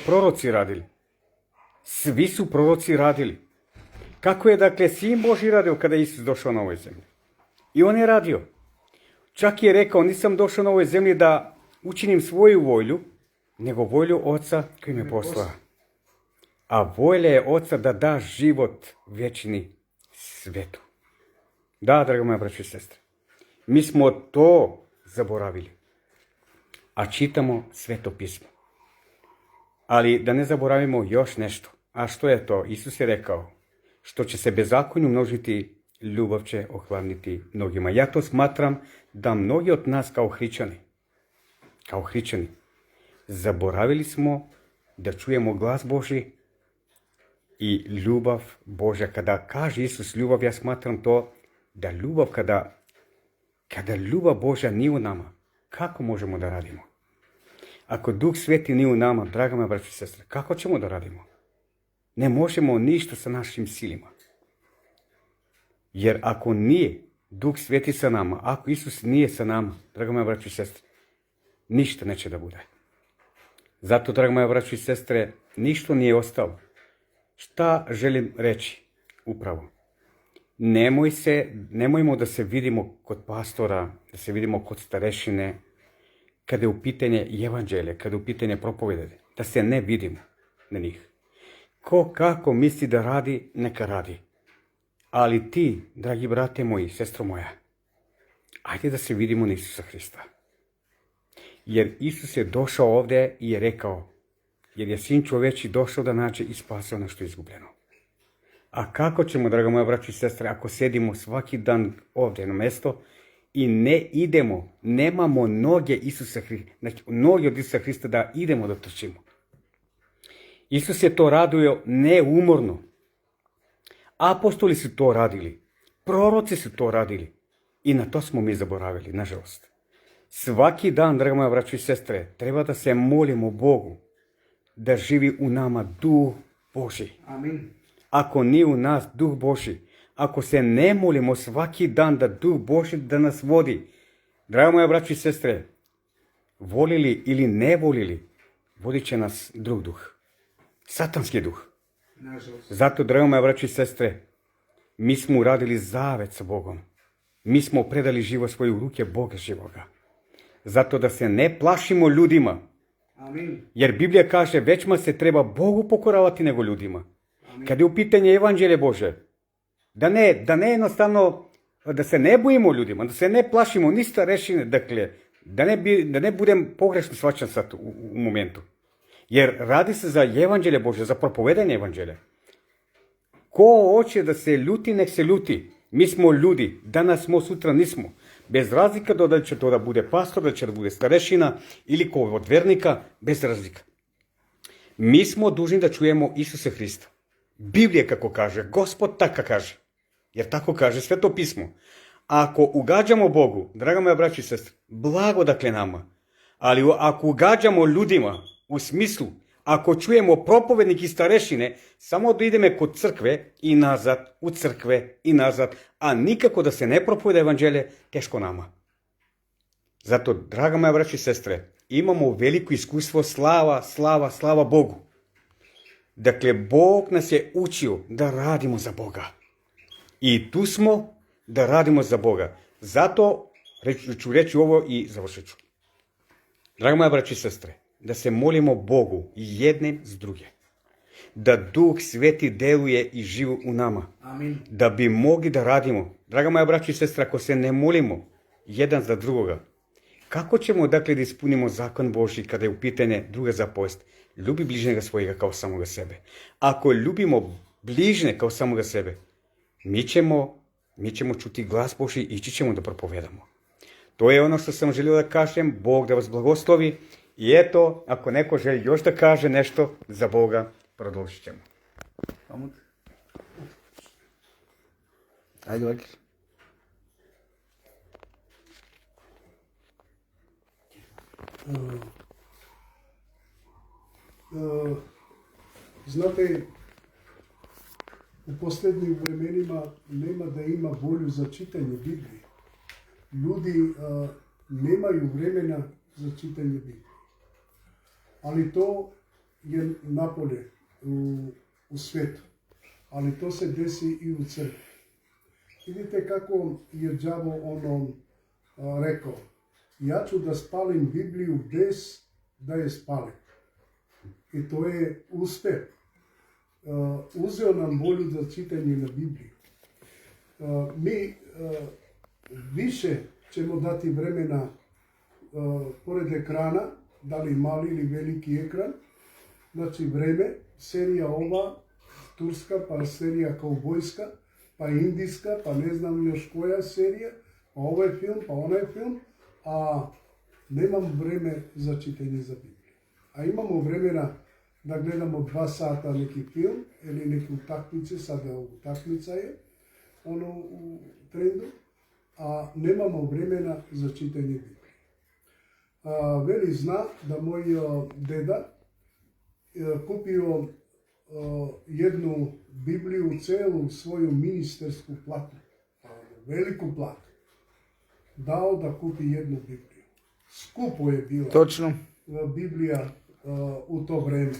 proroci radili? Svi su proroci radili. Kako je Sin Božji radio kada je Isus došao na ovoj zemlji? I on je radio. Čak je rekao, nisam došao na ovoj zemlji da učinim svoju volju, nego volju Oca koji me poslao. A volja je Oca da da život vječni svetu. Da, draga moja braća i sestre, mi smo to zaboravili. A čitamo Sveto pismo. Ali da ne zaboravimo još nešto. A što je to? Isus je rekao, što će se bezakonju množiti, ljubav će ohladniti mnogima. Ja to smatram da mnogi od nas kao hrišćani, zaboravili smo da čujemo glas Božji i ljubav Božja. Kada kaže Isus ljubav, ja smatram to da ljubav, kada ljubav Božja nije u nama, kako možemo da radimo? Ako Duh Sveti nije u nama, draga moja braća i sestre, kako ćemo da radimo? Ne možemo ništa sa našim silima. Jer ako nije Duh Sveti sa nama, ako Isus nije sa nama, draga moja braća i sestre, ništa neće da bude. Zato, draga moja braća i sestre, ništa nije ostalo. Šta želim reći? Upravo. Nemojmo da se vidimo kod pastora, da se vidimo kod starešine, kada je u pitanje evanđelje, kada je u pitanje propovede, da se ne vidimo na njih. Ko kako misli da radi, neka radi. Ali ti, dragi brate moji, sestro moja, ajde da se vidimo na Isusa Hrista. Jer Isus je došao ovdje i je rekao, jer je Sin čoveči došao da nađe i spasi ono što je izgubljeno. A kako ćemo, draga moja braća i sestre, ako sedimo svaki dan ovdje na mjesto i ne idemo, nemamo noge Isusa Hrista, znači noge od Isusa Hrista da idemo da trčimo. Isus je to radio neumorno, Apostoli su to radili. Proroci su to radili. I na to smo mi zaboravili, nažalost. Svaki dan, draga moja braćo i sestre, treba da se molimo Bogu da živi u nama Duh Božji.
Amin.
Ako nije u nas Duh Božji, ako se ne molimo svaki dan da Duh Božji da nas vodi, draga moja braćo i sestre, volili ili ne volili, vodit će nas drug duh. Satanski duh.
Nažalost.
Zato, draga moja braćo i sestre, mi smo uradili zavet sa Bogom. Mi smo predali život svoje u ruke Boga živoga. Zato da se ne plašimo ljudima.
Amin.
Jer Biblija kaže, većma se treba Bogu pokoravati nego ljudima. Kad je u pitanje evanđelje Bože, da ne jednostavno, da se ne bojimo ljudima, da se ne plašimo ni starešine, dakle, da ne budem pogrešno shvaćan sad u momentu. Jer radi se za evanđelje Bože, za propovedanje evanđelja. Ko hoće da se ljuti, nek se ljuti. Mi smo ljudi, danas smo, sutra nismo. Bez razlika da li će to da bude pastor, da će da bude starešina ili ko od vernika, bez razlika. Mi smo dužni da čujemo Isusa Hrista. Biblija kako kaže, Gospod tako kaže. Jer tako kaže Sveto pismo. Ako ugađamo Bogu, draga moja braća i sestre, blago dakle nama. Ali ako ugađamo ljudima, u smislu, ako čujemo propovednik i starešine, samo da ideme kod crkve i nazad, u crkve i nazad, a nikako da se ne propoveda evanđelje, teško nama. Zato, draga moja braća i sestre, imamo veliko iskustvo, slava Bogu. Dakle, Bog nas je učio da radimo za Boga. I tu smo da radimo za Boga. Zato ću reći ovo i završit ću. Draga moja braća i sestre, da se molimo Bogu jednim s drugim. Da Duh Sveti deluje i živi u nama.
Amin.
Da bi mogli da radimo. Draga moja braća i sestra, ako se ne molimo jedan za drugoga, kako ćemo dakle da ispunimo zakon Božji kada je u pitanje druga zapovest? Ljubi bližnjega svojega kao samoga sebe. Ako ljubimo bližnje kao samoga sebe, mi ćemo čuti glas Božji i ići ćemo da propovedamo. To je ono što sam želio da kažem. Bog da vas blagoslovi. I eto, ako neko želi još da kaže nešto za Boga, produžit ćemo.
Ajde, Vakir.
Znate, u posljednjim vremenima nema da ima volju za čitanje Biblije. Ljudi nemaju vremena za čitanje Biblije. Ali to je napolje u svijetu. Ali to se desi i u crkvi. Vidite kako je đavo rekao. Ja ću da spalim Bibliju bez da je spalim. I to je uspeh. Uzeo nam volju za čitanje na Bibliji. Mi više ćemo dati vremena pored ekrana, da li mali ili veliki ekran. Znači vreme, serija ova, turska, pa serija kaubojska, pa indijska, pa ne znam još koja serija, pa ovaj film, pa onaj film, a nemam vreme za čitanje za Bibliju. A imamo vremena da gledamo 2 sata neki film ili neke utakmice, sada utakmica je u trendu, a nemamo vremena za čitanje Biblije. Veli zna da moj deda kupio jednu Bibliju, celu svoju ministersku platu, veliku platu, dao da kupi jednu Bibliju. Skupo je bila
Točno.
Biblija u to vreme.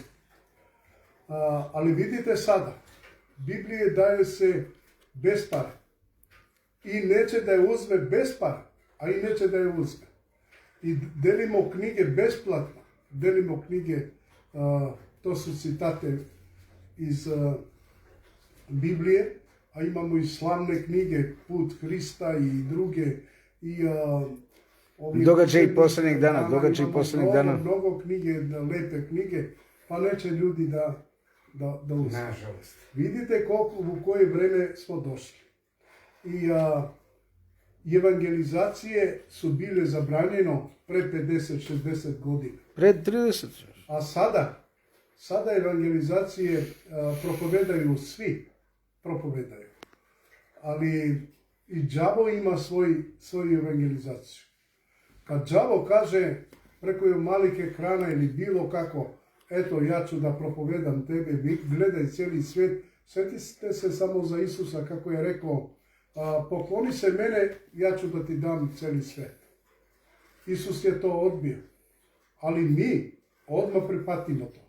Ali vidite sada, Biblije daje se bez para. I neće da je uzme bez para, a i neće da je uzme. I delimo knjige besplatno. Delimo knjige, to su citate iz Biblije, a imamo i slavne knjige, Put Hrista i druge.
Događaji posljednjih dana,
Mnogo knjige, lepe knjige, pa neće ljudi da uzme.
Nažalost.
Vidite u koje vreme smo došli. I evangelizacije su bile zabranjeno pre 50-60 godina.
Pred 30.
A sada evangelizacije propovedaju svi. propovedaju. Ali i đavo ima svoju evangelizaciju. Kad đavo kaže preko malih ekrana ili bilo kako, eto ja ću da propovedam tebe, gledaj cijeli svijet, sjetite se samo za Isusa kako je rekao, pokloni se mene, ja ću da ti dam cijeli svijet. Isus je to odbio, ali mi odmah pripatimo to.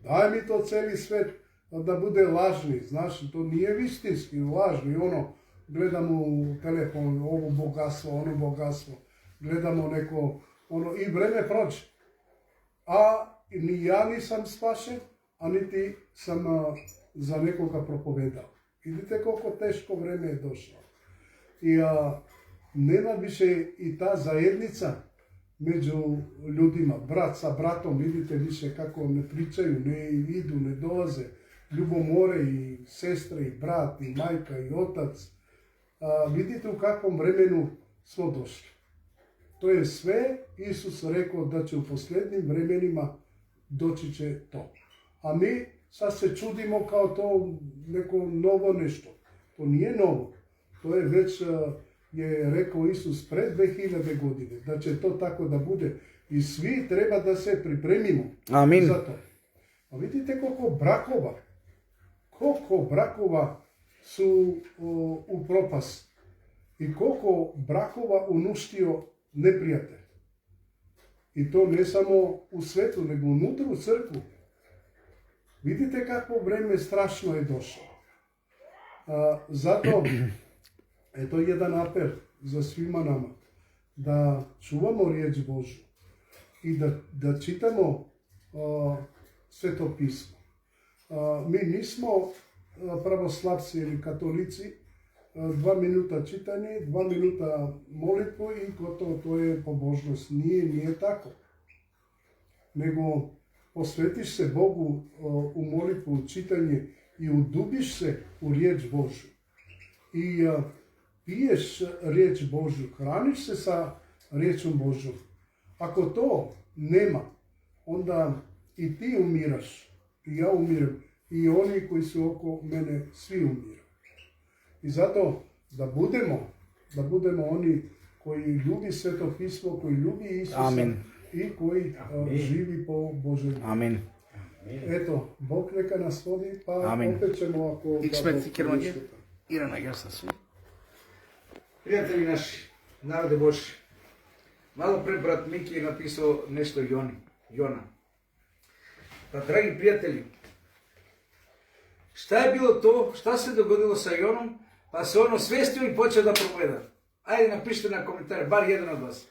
Daj mi to cijeli svijet da bude lažni, znaš, to nije istinski, lažni, gledamo u telefon, ovo bogatstvo, ono bogatstvo, gledamo neko, i vreme prođe. A ni ja nisam spašen, a niti sam za nekoga propovedao. Vidite koliko teško vreme je došlo. I nema više i ta zajednica među ljudima, brat sa bratom, vidite više kako ne pričaju, ne idu, ne dolaze, ljubomore i sestre i brat i majka i otac. Vidite u kakvom vremenu smo došli. To je sve Isus rekao da će u posljednjim vremenima doći će to. A mi sad se čudimo kao to neko novo nešto. To nije novo. To je već je rekao Isus pred 2000 godine, da će to tako da bude. I svi treba da se pripremimo.
Amin.
Za to. A vidite koliko brakova su u propast. I koliko brakova uništio neprijatelj. I to ne samo u svetu, nego unutra u crkvu. Vidite kako vreme strašno je došlo. Zato je to jedan apel za svima nama. Da čuvamo riječ Božju i da čitamo Sveto pismo. Mi nismo pravoslavci ili katolici, 2 minuta čitanje, 2 minuta molitvu i gotovo, to je pobožnost. Nije tako. Nego posvetiš se Bogu u molitvu, u čitanje i udubiš se u riječ Božju. I piješ riječ Božju, hraniš se sa riječom Božjom. Ako to nema, onda i ti umiraš, i ja umirem, i oni koji su oko mene, svi umiru. I zato da budemo oni koji ljubi Sveto pismo, koji ljubi Isusa.
Amin.
I koji živi po Božoj.
Amin.
Eto, Bog neka nas vodi, pa
Amin.
opet ćemo ako...
Irana, ja sam svi. Prijatelji naši, narode Božji, malo pre brat Miki je napisao nešto Jona. Pa dragi prijatelji, šta je bilo to, šta se dogodilo sa Jonom, pa se on osvestio i počeo da propoveda. Ajde napišite na komentare, bar jedan od vas.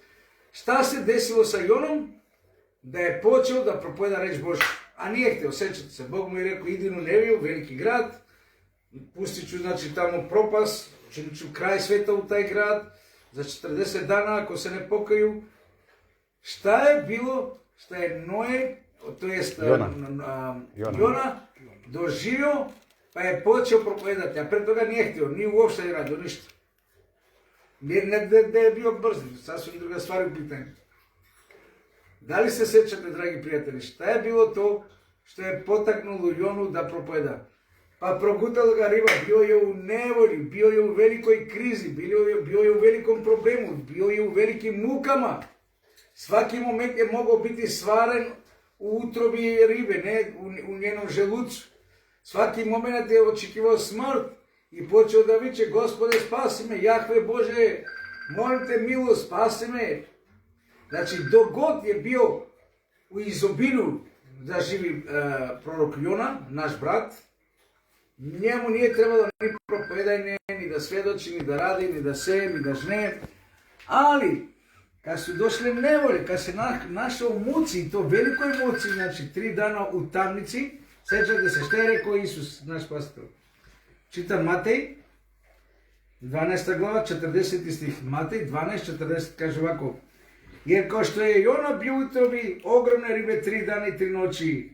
Šta se desilo sa Jonom da je počeo da propoveda reč Božja? A nije htio, sjećate se, Bog mu je rekao idi u Neviju, veliki grad, pustit ću znači tamo propast, činit ću kraj sveta u taj grad, za 40 dana ako se ne pokaju. Šta je bilo, šta je Noe, to jest Jona doživio, pa je počeo propovedati, a pred toga nije htio, nije uopšte je radio ništa. Ne da je bio brz, sasvim druga stvar u pitanju. Da li se sjećate, dragi prijatelji, šta je bilo to što je potaknulo Jonu da Pa progutala ga riba, bio je u nevolji, bio je u velikoj krizi, bio je u velikom problemu, bio je u velikim mukama. Svaki moment je mogao biti svaren u utrobi ribe, ne u njenom želucu. Svaki moment je očekivao smrt i počeo da viče, Gospode spasi me, Jahve Bože, molim te milost, spasi me. Znači, dok god je bio u izobilju da živi prorok Jona, naš brat, njemu nije trebalo ni propovedanje, ni da svjedoči, ni da radi, ni da seje, ni da žne. Ali, kad su došle nevolje, kad se našao u muci, i to velikoj muci, znači 3 dana u tamnici, sjećate se šta je rekao Isus, naš spasitelj. Čitam Matej, 12. glava, 40. stih. Matej 12:40 kaže ovako. Jer kao što je Jona bio u utrobi ogromne ribe 3 dana i 3 noći.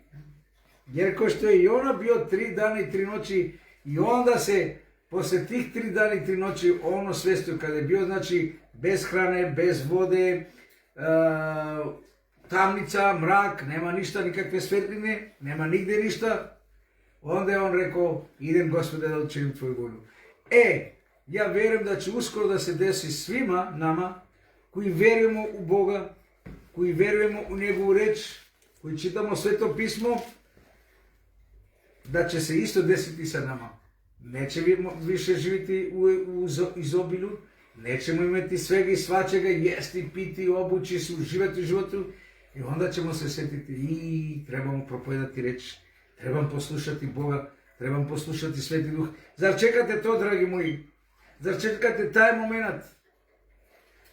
Jer kao što je Jona bio 3 dana i 3 noći i onda se posle tih 3 dana i 3 noći on osvestio kada je bio znači bez hrane, bez vode, tamnica, mrak, nema ništa, nikakve svetline, nema nigde ništa. Onda je on rekao, idem Gospode da učinim tvoju volju. Ja vjerujem da će uskoro da se desi svima nama koji vjerujemo u Boga, koji vjerujemo u njegovu reč, koji čitamo Sveto pismo, da će se isto desiti sa nama. Nećemo više živjeti u izobilju, nećemo imati svega i svačega, jesti, piti, obući se, uživati u životu i onda ćemo se sjetiti i trebamo propovedati reč, trebam poslušati Boga, trebam poslušati Sveti Duh. Zar čekate to, dragi moji? Zar čekate taj moment?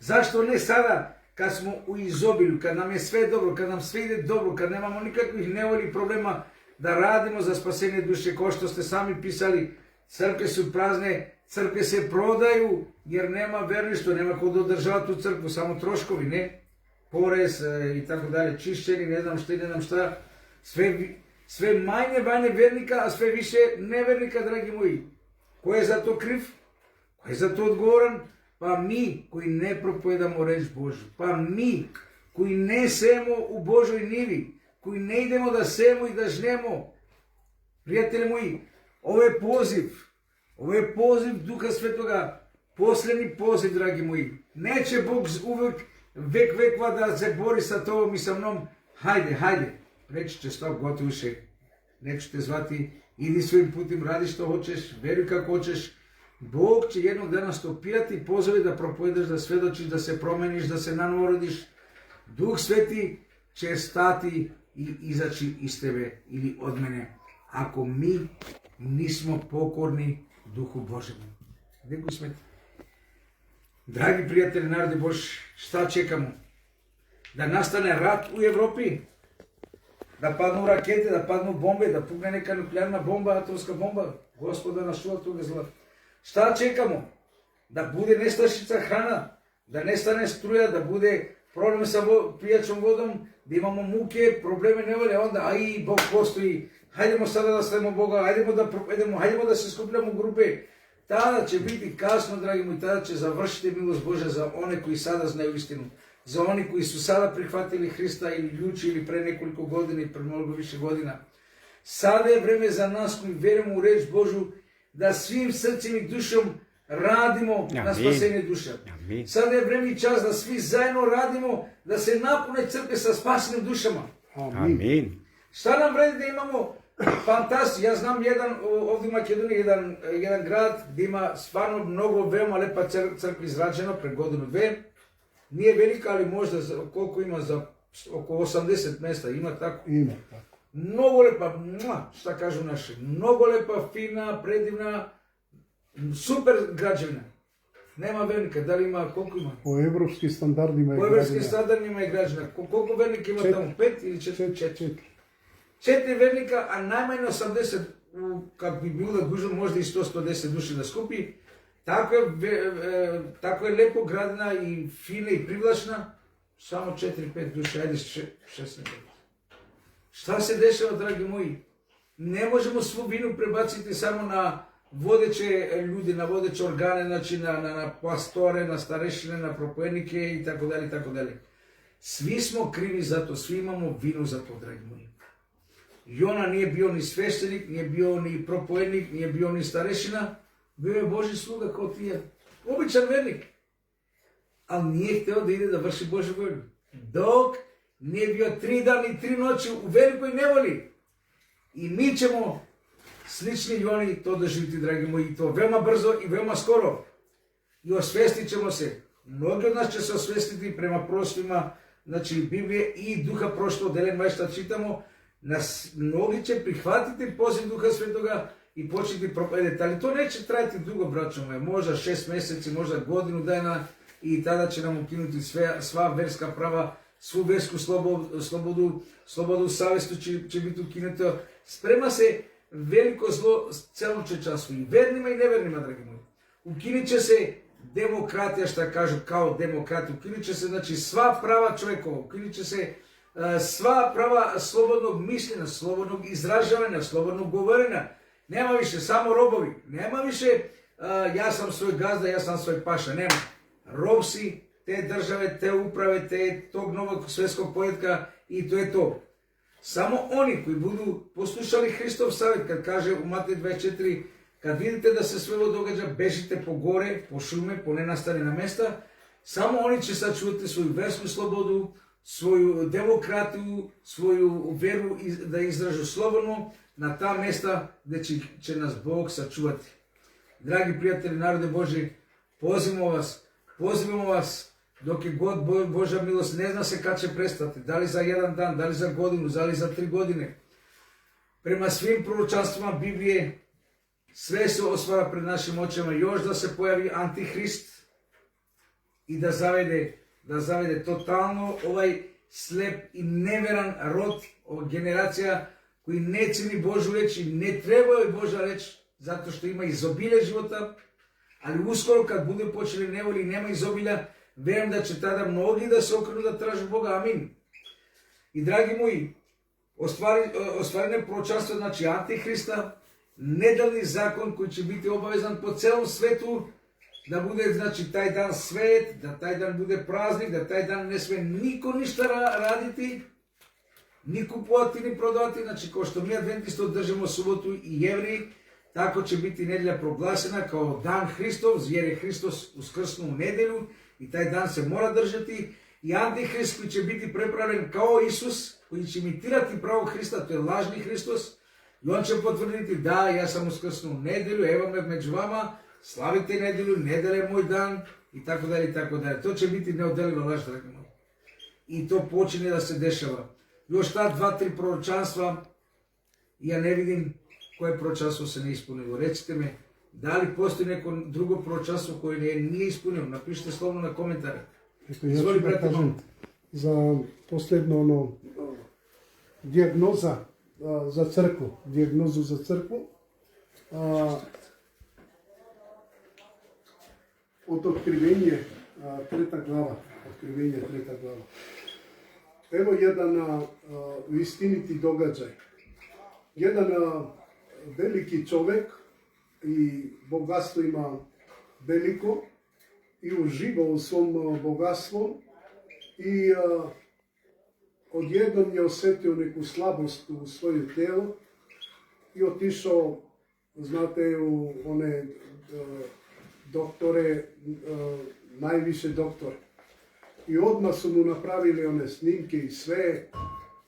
Zašto ne sada, kad smo u izobilju, kad nam je sve dobro, kad nam sve ide dobro, kad nemamo nikakvih nevoli problema, da radimo za spasenje duše, kao što ste sami pisali, crkve su prazne, crkve se prodaju, jer nema verništva, nema ko da održava tu crkvu, samo troškovi, ne? Porez i tako dalje, čišćeni, ne znam šta, sve manje vernika, a sve više nevernika, dragi moji. Ko je za to kriv? Ko je za to odgovoran? Pa mi koji ne propovedamo reč Božju, pa mi koji ne sejemo u Božoj nivi, koji ne idemo da sejemo i da žnemo. Prijatelji moji, ovo je poziv Duha Svetoga, posljednji poziv, dragi moji. Neće Bog uvek vekva da se bori sa tobom i sa mnom. Hajde, reći će stop, gotovo više. Neću te zvati, idi svojim putem, radi što hoćeš, veruj kako hoćeš. Bog će jednog dana stopirati i pozove da propovedaš, da svedočiš, da se promeniš, da se nanorodiš. Duh Sveti će stati i izaći iz tebe ili od mene, ako mi nismo pokorni Duhu Božemu. Duhu Sveti. Dragi prijatelji, narodi Božji, šta čekamo? Da nastane rat u Evropi? Da padnu rakete, da padnu bombe, da pugne neka nuklearna bomba, atomska bomba? Gospoda nas čuva toga zla. Šta čekamo? Da bude nestašica hrana, da nestane struja, da bude problem sa pijaćom vodom, da imamo muke, probleme nevolje, onda Bog postoji, hajdemo sada da slavimo Boga, hajdemo da se skupljamo u grupe. Tada će biti kasno, dragi moji, tada će završiti milost Božja za one koji sada znaju istinu, za oni koji su sada prihvatili Hrista ili juče ili pre nekoliko godina i pre mnogo više godina. Sada je vreme za nas koji vjerujemo u reč Božju, da svim srcem i dušom radimo na spasenje duša. Sada je vreme i čas da svi zajedno radimo, da se napune crkve sa spasenim dušama.
Amin.
Šta nam vredi da imamo fantastično? Ja znam ovdje u Makedoniji jedan grad gdje ima stvarno mnogo veoma lepa crkva izrađena pre godinu, dve. Nije velika, ali možda koliko ima, za oko 80 mjesta ima tako.
Ima tako.
Mnogo lepa, šta kažu naši, mnogo lepa, fina, predivna, super građevina. Nema vernika, da li ima, koliko ima?
Po evropskim standardima je građena.
Po evropskim standardima je građena. Koliko vernika ima tamo? 5 ili 4? 4 vernika, a najmanje 80, kad bi bilo da gužno, možda i 100-110 duše da skupi. Tako je lepo gradina i fina i privlačna, samo 4-5 duše, ajde 16 vernika. Šta se dešava, dragi moji? Ne možemo svu vinu prebaciti samo na vodeće ljude, na vodeće organe, znači na pastore, na starešine, na propovednike i tako dalje. Svi smo krivi za to, svi imamo vinu za to, dragi moji. Jona nije bio ni sveštenik, nije bio ni propovednik, nije bio ni starešina, bio je Božji sluga kao ti, običan vernik. Ali nije hteo da ide da vrši Božju volju. Dok nije bio 3 dana i 3 noći u velikoj nevoli. I mi ćemo, slični Joni, to doživiti, dragi moji, i to veoma brzo i veoma skoro. I osvestit ćemo se. Mnogi od nas će se osvestiti prema prostvima, znači Biblije i Duha prošlo, delen šta čitamo. Mnogi će prihvatiti poziv Duha Svetoga i početi propovedati. Ali to neće trajati dugo, braćo moje. Možda 6 mjeseci, možda godinu dana i tada će nam ukinuti sva verska prava, svu versku slobodu savjestu će biti ukinuto. Sprema se veliko zlo celom času i vernima i nevernima, dragi moji. Ukinit će se demokratija, šta kažu kao demokrati, ukinit će se znači sva prava čovjekova, ukinit će se sva prava slobodnog mišljenja, slobodnog izražavanja, slobodnog govorenja. Nema više samo robovi, nema više ja sam svoj gazda, ja sam svoj paša, nema. Rob si te države, te uprave, tog novog svjetskog poretka i to je to. Samo oni koji budu poslušali Hristov savjet, kad kaže u Matej 24, kad vidite da se sve ovo događa, bežite po gore, po šume, po nenastanjena mesta, samo oni će sačuvati svoju versku slobodu, svoju demokratiju, svoju veru da izražu slobodno na ta mesta gdje će nas Bog sačuvati. Dragi prijatelji, narode Boži, pozivamo vas dok je god Božja milost, ne zna se kad će prestati, da li za jedan dan, da li za godinu, da li za 3 godine. Prema svim proročanstvima Biblije, sve se ostvara pred našim očima, još da se pojavi Antihrist i da zavede totalno ovaj slep i neveran rod, ova generacija koji ne cijeni Božju reč i ne treba joj Božja reč, zato što ima izobilje života, ali uskoro kad budu počeli nevolji i nema izobilja, vjerujem da će tada mnogi da se okrenu da traže Boga. Amin. I dragi moji, ostvarene proročanstvo, znači Antihrista, nedavni zakon koji će biti obavezan po celom svetu, da bude, znači, taj dan svet, da taj dan bude praznik, da taj dan ne sme niko ništa raditi, ni kupovati, ni prodavati, znači kao što mi adventisti držimo subotu i Jevreji, tako će biti nedjelja proglasena kao dan Hristov, jer je Hristos uskrsnuo u nedjelju i taj dan se mora držati. I Antihrist koji će biti prepravljen kao Isus, koji će imitirati pravog Hrista, to je lažni Hristos, i on će potvrditi da ja sam uskrsnuo u nedjelju, evo me među vama, slavite nedjelju, nedjelja je moj dan, i tako dalje, i tako dalje. To će biti neodeliva laž, dragi moji. I to počinje da se dešava. Još ta 2-3 proročanstva, ja ne vidim koje proročanstvo se ne ispunilo. Recite me, da li postoji neko drugo proročanstvo koje nije ispunilo? Napišite slovno na komentare.
Ja ću da kažem za posljedno dijagnoza za crkvu, dijagnozu za crkvu. Od otkrivenje 3. glava. Evo jedan istiniti događaj. Jedan veliki čovjek i bogatstvo ima veliko i uživa u svom bogatstvu i odjednom je osjetio neku slabost u svoje tijelo i otišao, znate, u one doktore, najviše doktore. I odmah su mu napravili one snimke i sve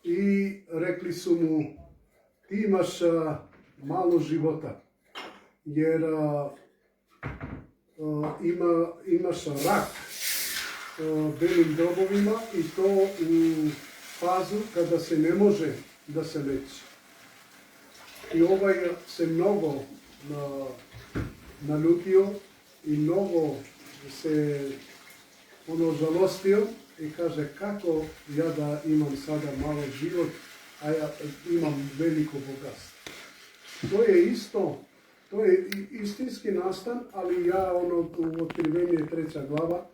i rekli su mu, ti imaš malo života, jer imaš rak belim drobovima i to u fazu kada se ne može da se leči. I ovaj se mnogo naljutio i mnogo se žalostio i kaže, kako ja da imam sada malo život, a ja imam veliko bogatstvo. To je istinski nastan, ali ja u otkrivenje 3. glava,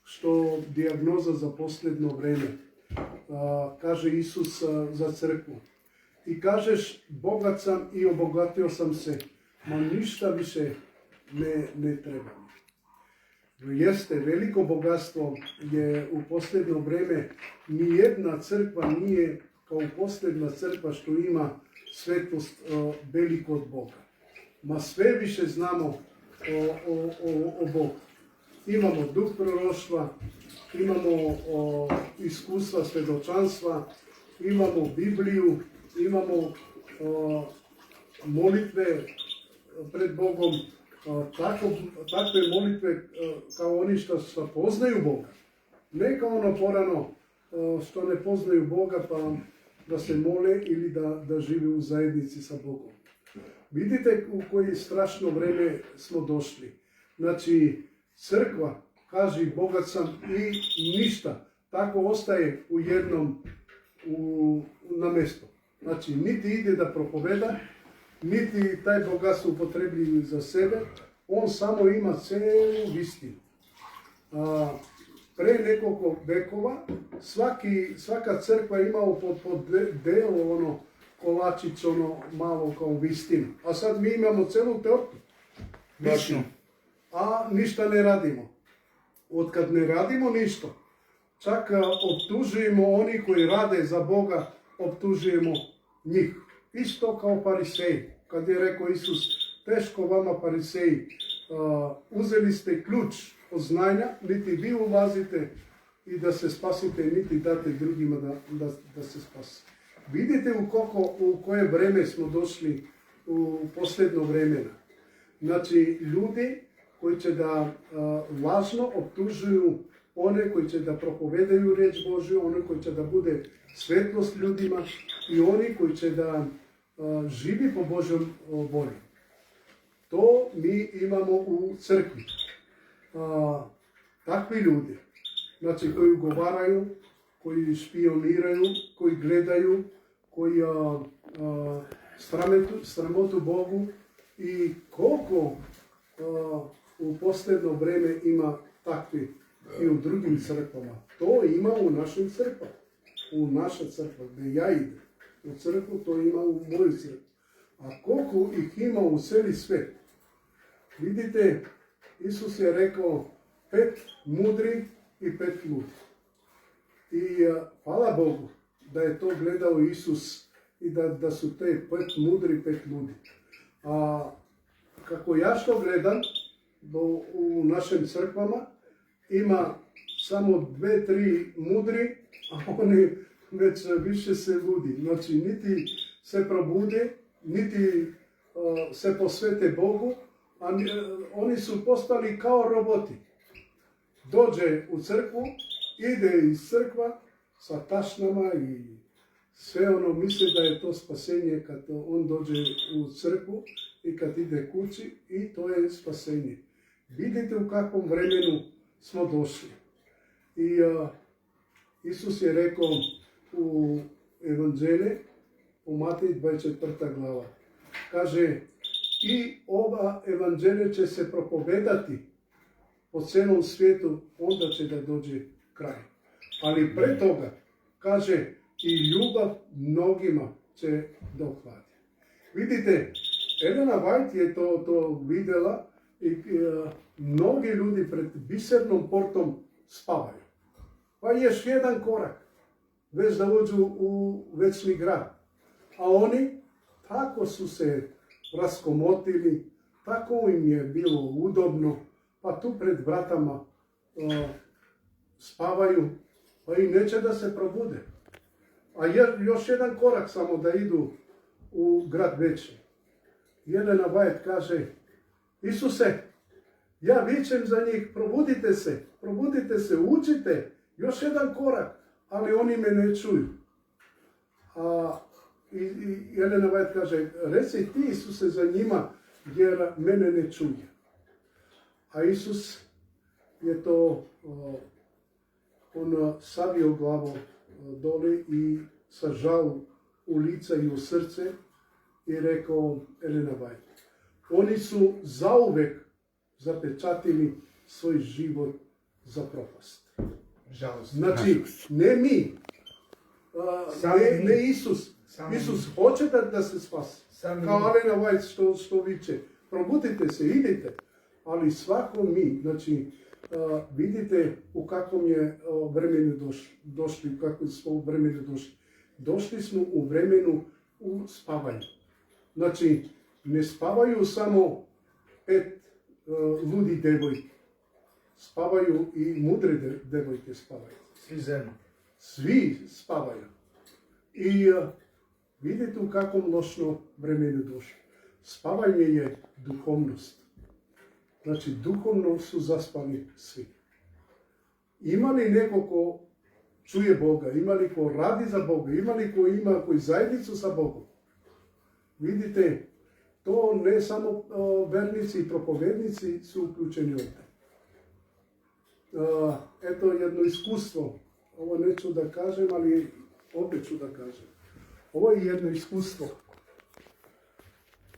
što dijagnoza za posljedno vreme, kaže Isus za crkvu. I kažeš, bogat sam i obogatio sam se, ma ništa više ne treba. Jeste, veliko bogatstvo je u posljedno vreme, nijedna crkva nije kao posljedna crkva što ima svetost veliko od Boga. Ma sve više znamo o Bogu. Imamo duh proroštva, imamo iskustva svjedočanstva, imamo Bibliju, imamo molitve pred Bogom, takve molitve kao oni što poznaju Boga. Ne kao ono porano što ne poznaju Boga pa da se mole ili da žive u zajednici sa Bogom. Vidite u koje strašno vreme smo došli. Znači, crkva kaže bogat sam i ništa. Tako ostaje u jednom na mjestu. Znači, niti ide da propoveda, niti taj bogatstvo upotrebi za sebe, on samo ima celu istinu. Pre nekoliko vekova svaka crkva imala pod delo kolačić, malo kao vistinu. A sad mi imamo celu tortu. A ništa ne radimo. Otkad ne radimo ništa, čak optužujemo oni koji rade za Boga optužujemo njih. Isto kao fariseji. Kad je rekao Isus, teško vama fariseji, uzeli ste ključ od znanja, niti vi ulazite i da se spasite, niti date drugima da se spasi. Vidite u koje vreme smo došli u posljedno vremena. Znači, ljudi koji će da lažno optužuju one koji će da propovedaju riječ Božju, one koji će da bude svetlost ljudima i oni koji će da živi po Božjom volji. To mi imamo u crkvi. Takvi ljudi, znači koji ugovaraju, koji špioniraju, koji gledaju, koji sramotu Bogu i koliko u posljedno vrijeme ima takvi i u drugim crkvama. To ima u našim crkvama. U naša crkva gdje ja idem u crkvu, to ima u moju crkvu. A koliko ih ima u cijeli svijet. Vidite, Isus je rekao 5 mudri i 5 ljudi. I hvala Bogu da je to gledao Isus i da su te 5 mudri, 5 ljudi. A kako ja što gledam, u našim crkvama ima samo 2-3 mudri, a oni već više se ludi. Znači, niti se probude, niti se posvete Bogu, a oni su postali kao roboti. Dođe u crkvu, ide iz crkva sa tašnama i sve ono misli da je to spasenje kad on dođe u crkvu i kad ide kući i to je spasenje. Vidite u kakvom vremenu smo došli. I Isus je rekao u Evanđelje, u Matej 24. glava. Kaže, i ova evanđelje će se propovedati po cijelom svijetu, onda će da dođe kraj. Ali pre toga, kaže, i ljubav mnogima će dohvati. Vidite, Elena White je to vidjela i mnogi ljudi pred bisernom portom spavaju. Pa još jedan korak, već da uđu u večni grad. A oni tako su se raskomotili, tako im je bilo udobno, pa tu pred vratama spavaju, pa i neće da se probude. A još jedan korak samo da idu u grad večni. Elena White kaže, Isuse, ja vičem za njih, probudite se, učite, još jedan korak, ali oni me ne čuju. I Elena White kaže, reci ti Isuse za njima, jer mene ne čuje. A Isus je to, on savio glavu dole i sažao u lice i u srce i rekao Elena White, oni su zauvek zapečatili svoj život za propast.
Žalost.
Znači, ne mi, ne Isus. Isus hoće da se spasi. Kao Elena White što viče. Probudite se, idite. Ali svako mi, znači, vidite u kakvom je vremenu došli, u kakvom smo u vremenu došli. Došli smo u vremenu u spavanju. Znači, ne spavaju samo 5 ludi devojke. Spavaju i mudre devojke spavaju. Svi spavaju. I vidite u kakvom lošno vremenu došli. Spavanje je duhovnost. Znači, duhovno su zaspali svi. Ima li neko ko čuje Boga, ima li ko radi za Boga, ima li ko ima koji zajednicu sa Bogom? Vidite, to ne samo vernici i propovednici su uključeni ovdje. Eto jedno iskustvo. Ovo neću da kažem, ali opet ću da kažem. Ovo je jedno iskustvo.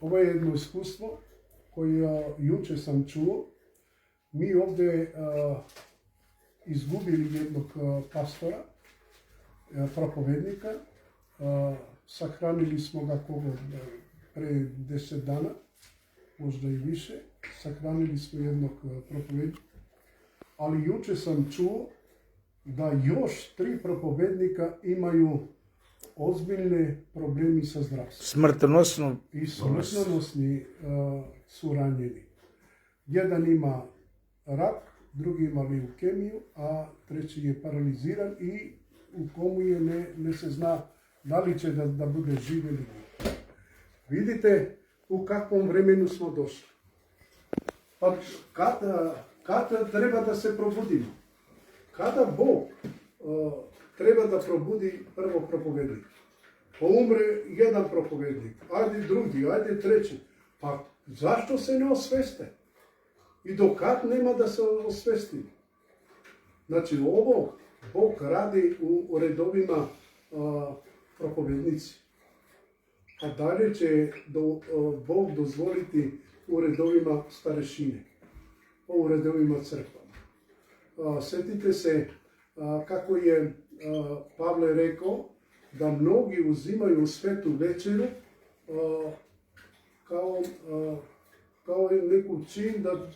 Ovo je jedno iskustvo koje juče sam čuo. Mi ovdje izgubili jednog pastora, propovednika. Sahranili smo ga pre 10 dana, možda i više. Sahranili smo jednog propovednika. Ali juče sam čuo da još 3 propovednika imaju ozbiljne problemi sa zdravstvom.
Smrtonosno.
I smrtonosni su ranjeni. Jedan ima rak, drugi ima leukemiju, a treći je paraliziran i u komu je ne se zna da li će da bude živ ili ne. Vidite u kakvom vremenu smo došli. Pa kad treba da se probudimo? Kada Bog treba da probudi prvo propovednik. Pa umre jedan propovednik, ajde drugi, ajde treći. Pa zašto se ne osveste? I dokad nema da se osvesti? Znači ovo Bog radi u redovima propovednici. A dalje će Bog dozvoliti u redovima starešine, u redovima crkvama. Sjetite se kako je Pavle rekao da mnogi uzimaju svetu večeru kao neku čin da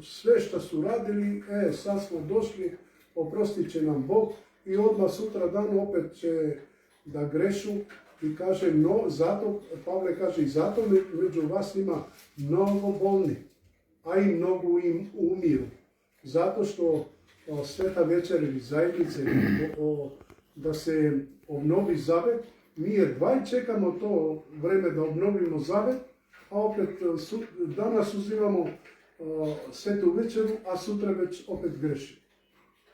sve što su radili, sad smo došli, oprostit će nam Bog i odmah sutra dan opet će da grešu i kaže, zato, Pavle kaže, i zato među vas ima mnogo bolni, a i mnogo im umiru. Zato što sveta večer ili zajednice, da se obnovi zavet, mi jedva čekamo to vreme da obnovimo zavet, a opet danas uzimamo svetu večeru, a sutra već opet greši.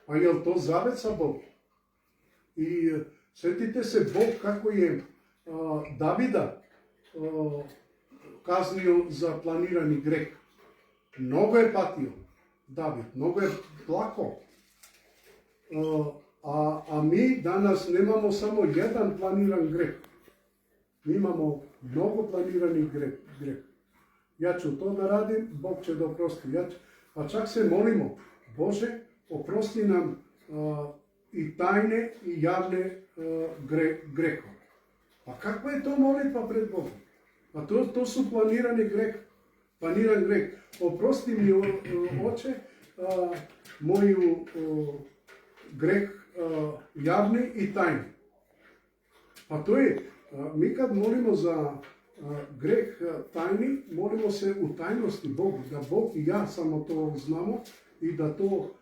A je li to zavet sa Bogom? I sjetite se Bog kako je Davida kaznio za planirani greh. Mnogo je patio David, mnogo je plakao. A mi danas nemamo samo jedan planiran greh. Mi imamo mnogo planiranih greh. Ja ću to da radim, Bog će da oprosti. A čak se molimo, Bože, oprosti nam i tajne i javne grehove. Pa kakva je to molitva pred Bogom? A to su planirani greh. Planiran greh. Oprosti mi, Oče, moju greh javni i tajni. Pa to je, mi kad molimo za greh tajni, molimo se u tajnosti Bogu, da Bog i ja samo to znamo i da to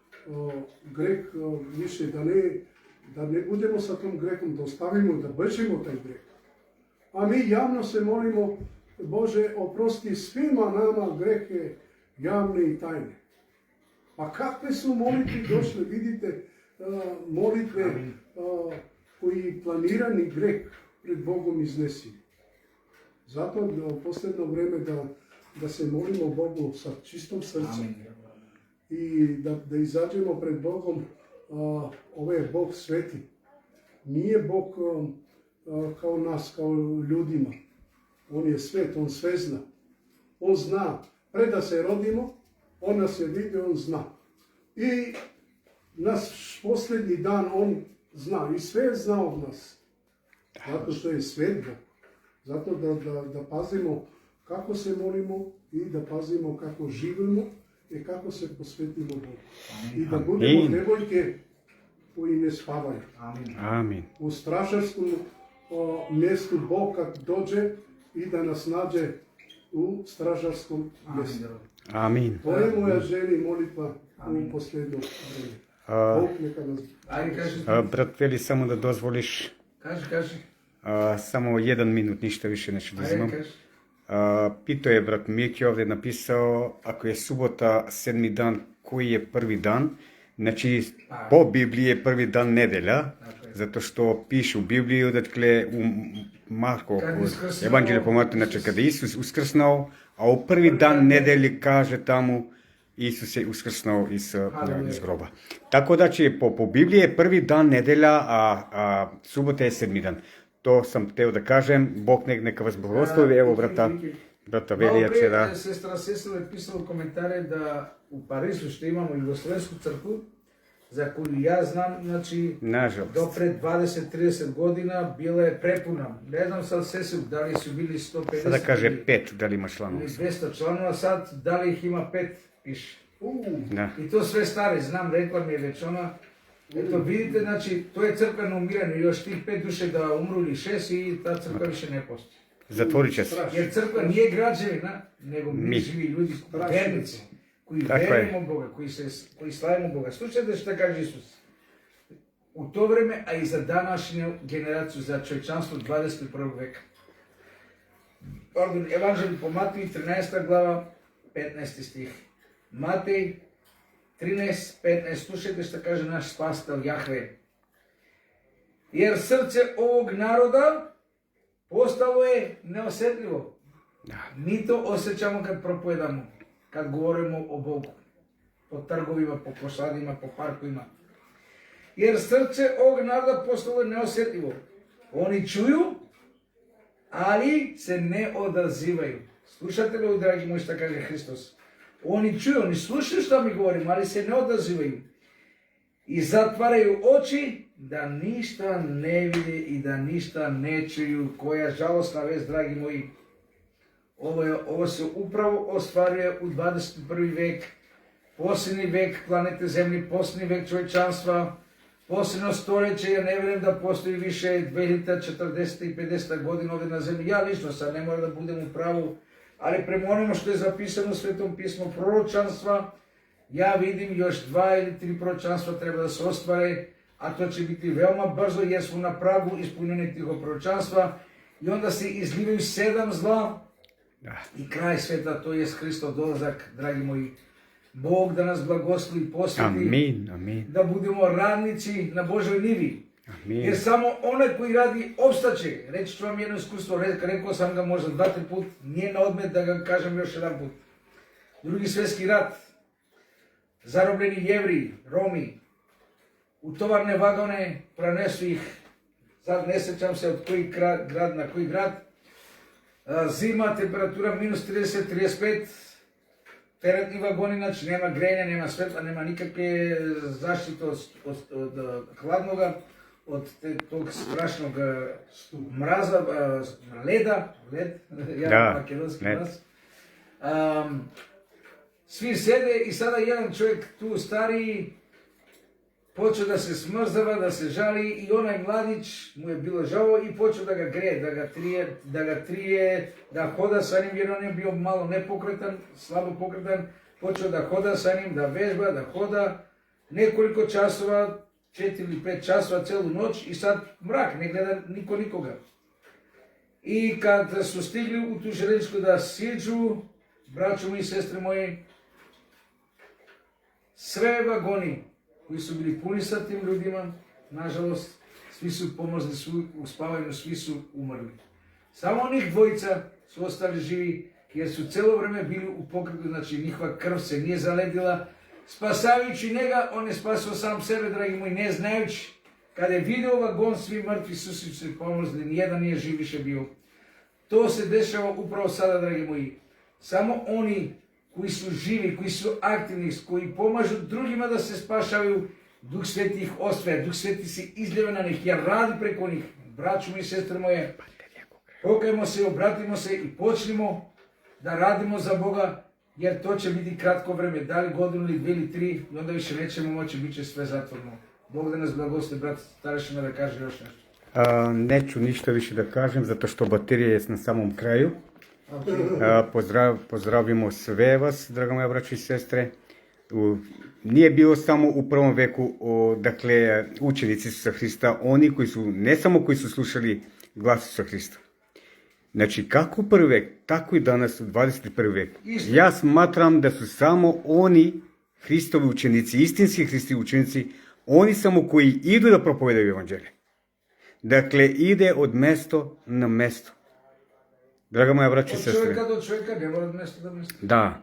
greh više, da ne budemo sa tom grehom, da ostavimo, da bršimo taj greh. A mi javno se molimo, Bože, oprosti svima nama grehe javne i tajne. Pa kakve su molitve došle, vidite, molitve koji planirani greh pred Bogom iznesi. Zato u posljedno vreme da se molimo Bogu sa čistom srcem i da izađemo pred Bogom, ovo je Bog sveti. Nije Bog kao nas, kao ljudima. On je svet, on sve zna. On zna, pre da se rodimo, on nas je vidio, on zna. I naš posljednji dan on zna i sve zna od nas. Zato što je svet Bog. Zato da pazimo kako se molimo i da pazimo kako živimo i kako se posvetimo Bogu. I da budemo devojke koji ne spavaju.
Amin.
U stražarskom mjestu Bog kad dođe i da nas nađe u stražarskom mjestu.
Amin.
To je moja želja i molitva u posljednjem vremenu. Bog neka nas...
Brat Veli, samo da dozvoliš.
Kaži.
Samo 1 minut, ništa više neću da uzimam. Pitao je brat Miki ovdje napisao, ako je subota 7. dan, koji je prvi dan? Znači, po Bibliji je prvi dan nedelja, zato što piše u Bibliji, dakle, u Marko, Evanđelje po Marku, znači kada je Isus uskrsnao, a u prvi dan nedelje kaže tamo, Isus je uskrsnao iz groba. Tako da će po Bibliji je prvi dan nedelja, a subota je 7. dan. To sam hteo da kažem, Bog neka vas blagoslovi, evo brata Velija će da...
Sestra Sestra je pisala u komentare da u Parizu što imamo Jugoslavensku crkvu, za koju ja znam, znači, do pred 20-30 godina bila je prepuna. Ne znam sad Sestra, da li su bili 150...
Sada kaže 5, da li ima članova.
Ili 200 članova, sad da li ih ima 5, piše.
Da.
I to sve stari, znam, rekla mi je već ona, Eto vidite, znači, to je crkva na umiranju, još tih 5 duše da umru ili 6 i ta crkva više ne postoji.
Zatvorit će se.
Jer crkva nije građevina, nego mi živi ljudi, vernici, koji verujemo Boga, koji slavimo Boga. Slušajte što kaže Isus. U to vreme, a i za današnju generaciju, za čovječanstvo 21. veka. Pardon, Evanđelje po Mateju, 13. glava, 15. stih. Matej 13:15, slušajte što kaže naš spasitelj Jahve. Jer srce ovog naroda postalo je neosjetljivo. Mi to osjećamo kad propovedamo, kad govorimo o Bogu. Po trgovima, po posadima, po parkovima. Jer srce ovog naroda postalo je neosjetljivo. Oni čuju, ali se ne odazivaju. Slušate li, dragi moji, što kaže Hristos? Oni čuju, oni slušaju što mi govorimo, ali se ne odazivaju. I zatvaraju oči da ništa ne vide i da ništa ne čuju. Koja žalosna vest, dragi moji. Ovo se upravo ostvaruje u 21. vek. Posljednji vek planete Zemlje, posljednji vek čovječanstva, posljedno stoljeće. Ja ne vjerujem da postoji više 2040 i 50 godina ovdje na Zemlji. Ja lično sad ne moram da budem u pravu, ali prema onome što je zapisano u Svetom pismu proročanstva, ja vidim još 2 ili 3 proročanstva treba da se ostvare, a to će biti veoma brzo jer smo na pragu ispunjenja tih proročanstva i onda se izlivaju 7 zla i kraj sveta, to je Hristov dolazak, dragi moji. Bog da nas blagoslovi i posveti,
Amin, amin.
da budemo radnici na Božoj nivi.
Amin.
Jer samo onaj koji radi opstaće. Reći ću vam jedno iskustvo, rekao sam ga možda 2-3 put, nije na odmet da ga kažem još jedan put. Drugi svjetski rat, zarobljeni Jevriji, Romi, u tovarne vagone pranesu ih, sad ne sjećam se od koji grad na koji grad, zima, temperatura minus 30-35, teretni vagoni, znači nema grenja, nema svetla, nema nikakve zaštite od hladnoga, od tog strašnog mraza, led, makedonski mraz. Svi sede i sada jedan čovjek tu stariji počeo da se smrzava, da se žali i onaj mladić mu je bilo žao i počeo da ga greje, da ga trije, da hoda sa njim jer on je bio malo nepokretan, slabo pokretan, počeo da hoda sa njim, da vežba, da hoda nekoliko časova, 4 ili 5 časova, celu noć i sad mrak, ne gleda niko nikoga. I kad su stigli u tu željezničku da siđu, braćo moji i sestre moje, sve vagoni koji su bili puni sa tim ljudima, nažalost, svi su pomrzli u spavanju, svi su umrli. Samo onih dvojica su ostali živi jer su celo vreme bili u pokretu, znači njihova krv se nije zaledila. Spasavajući njega, on je spasio sam sebe, dragi moji, ne znajući. Kada je vidio vagon, svi mrtvi su se pomrzli, nijedan nije živ više bio. To se dešava upravo sada, dragi moji. Samo oni koji su živi, koji su aktivni, koji pomažu drugima da se spašavaju, Duh Sveti ih osvaja, Duh Sveti se izljeva na njih, jer radi preko njih. Braćo moji i sestre moje, pokajmo se, obratimo se i počnimo da radimo za Boga, jer to će biti kratko vreme, da li godinu ili 2 ili 3, i onda više nećemo moći, bit će sve zatvorno. Bog da nas blagoslovi, brat starešina, da kaže još nešto.
Neću ništa više da kažem, zato što baterija je na samom kraju. Pozdravimo sve vas, draga moja braća i sestre. Nije bilo samo u prvom veku, dakle, učenici Isusa Hrista, oni koji su, ne samo koji su slušali glas Isusa Hrista. Znači, kako u prvi vek, tako i danas u 21. veku. Ja smatram da su samo oni Hristovi učenici, istinski Hristovi učenici, oni samo koji idu da propovedaju evanđelje. Dakle, ide od mesto na mesto. Draga moja braća i sestre.
Od čovjeka do čovjeka, ne mora od mjesta do mjesta.
Da,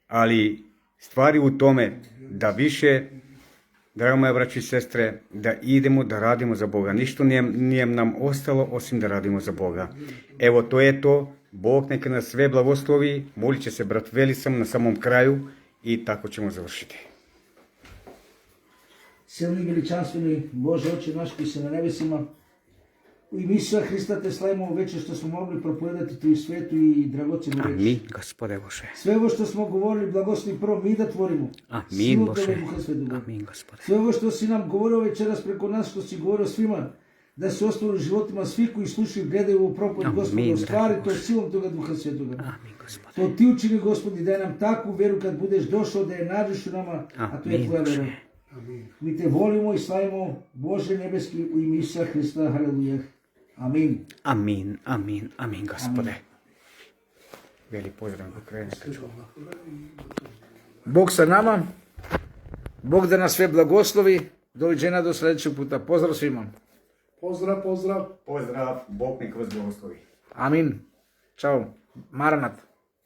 ali stvari u tome da više, draga moja braća i sestre, da idemo da radimo za Boga. Ništa nije nam ostalo osim da radimo za Boga. Evo, to je to. Bog neka nas sve blagoslovi. Molit će se brat Velisam na samom kraju i tako ćemo završiti.
Silni veličanstveni Bože Oče naš koji si na nebesima, U ime Isusa Hrista te slavimo veče što smo mogli propovedati tu i svetu i dragocjenu reč.
Amin, gospode Bože.
Sve ovo što smo govorili, blagoslovi prvo mi da tvorimo.
Amin,
Silu
Bože.
Tebe, Duha Svetoga.
Amin, gospode.
Sve ovo što si nam govorio večeras preko nas, što si govorio svima, da se ostvari u životima svih koji slušaju i gledaju ovu propoved,
Amin,
Gospodi, ostvari
dragi
to
Bože.
silom toga Duha Svetoga.
Amin, gospode.
To ti učini, Gospodi, daj nam takvu veru kad budeš došao, da je nađeš u nama, a to je
Amin,
tvoja
Bože.
vera. Mi te volimo i slavimo, Bože nebeski, u ime Isusa Hrista, haleluja. Amin.
Amin, amin, amin, gospode. Veli pozdrav do kraja.
Bog sa nama, Bog da nas sve blagoslovi, doviđenja do sljedećeg puta. Pozdrav svima.
Pozdrav, pozdrav.
Pozdrav, Bog nek vas blagoslovi.
Amin. Ćao. Maranat.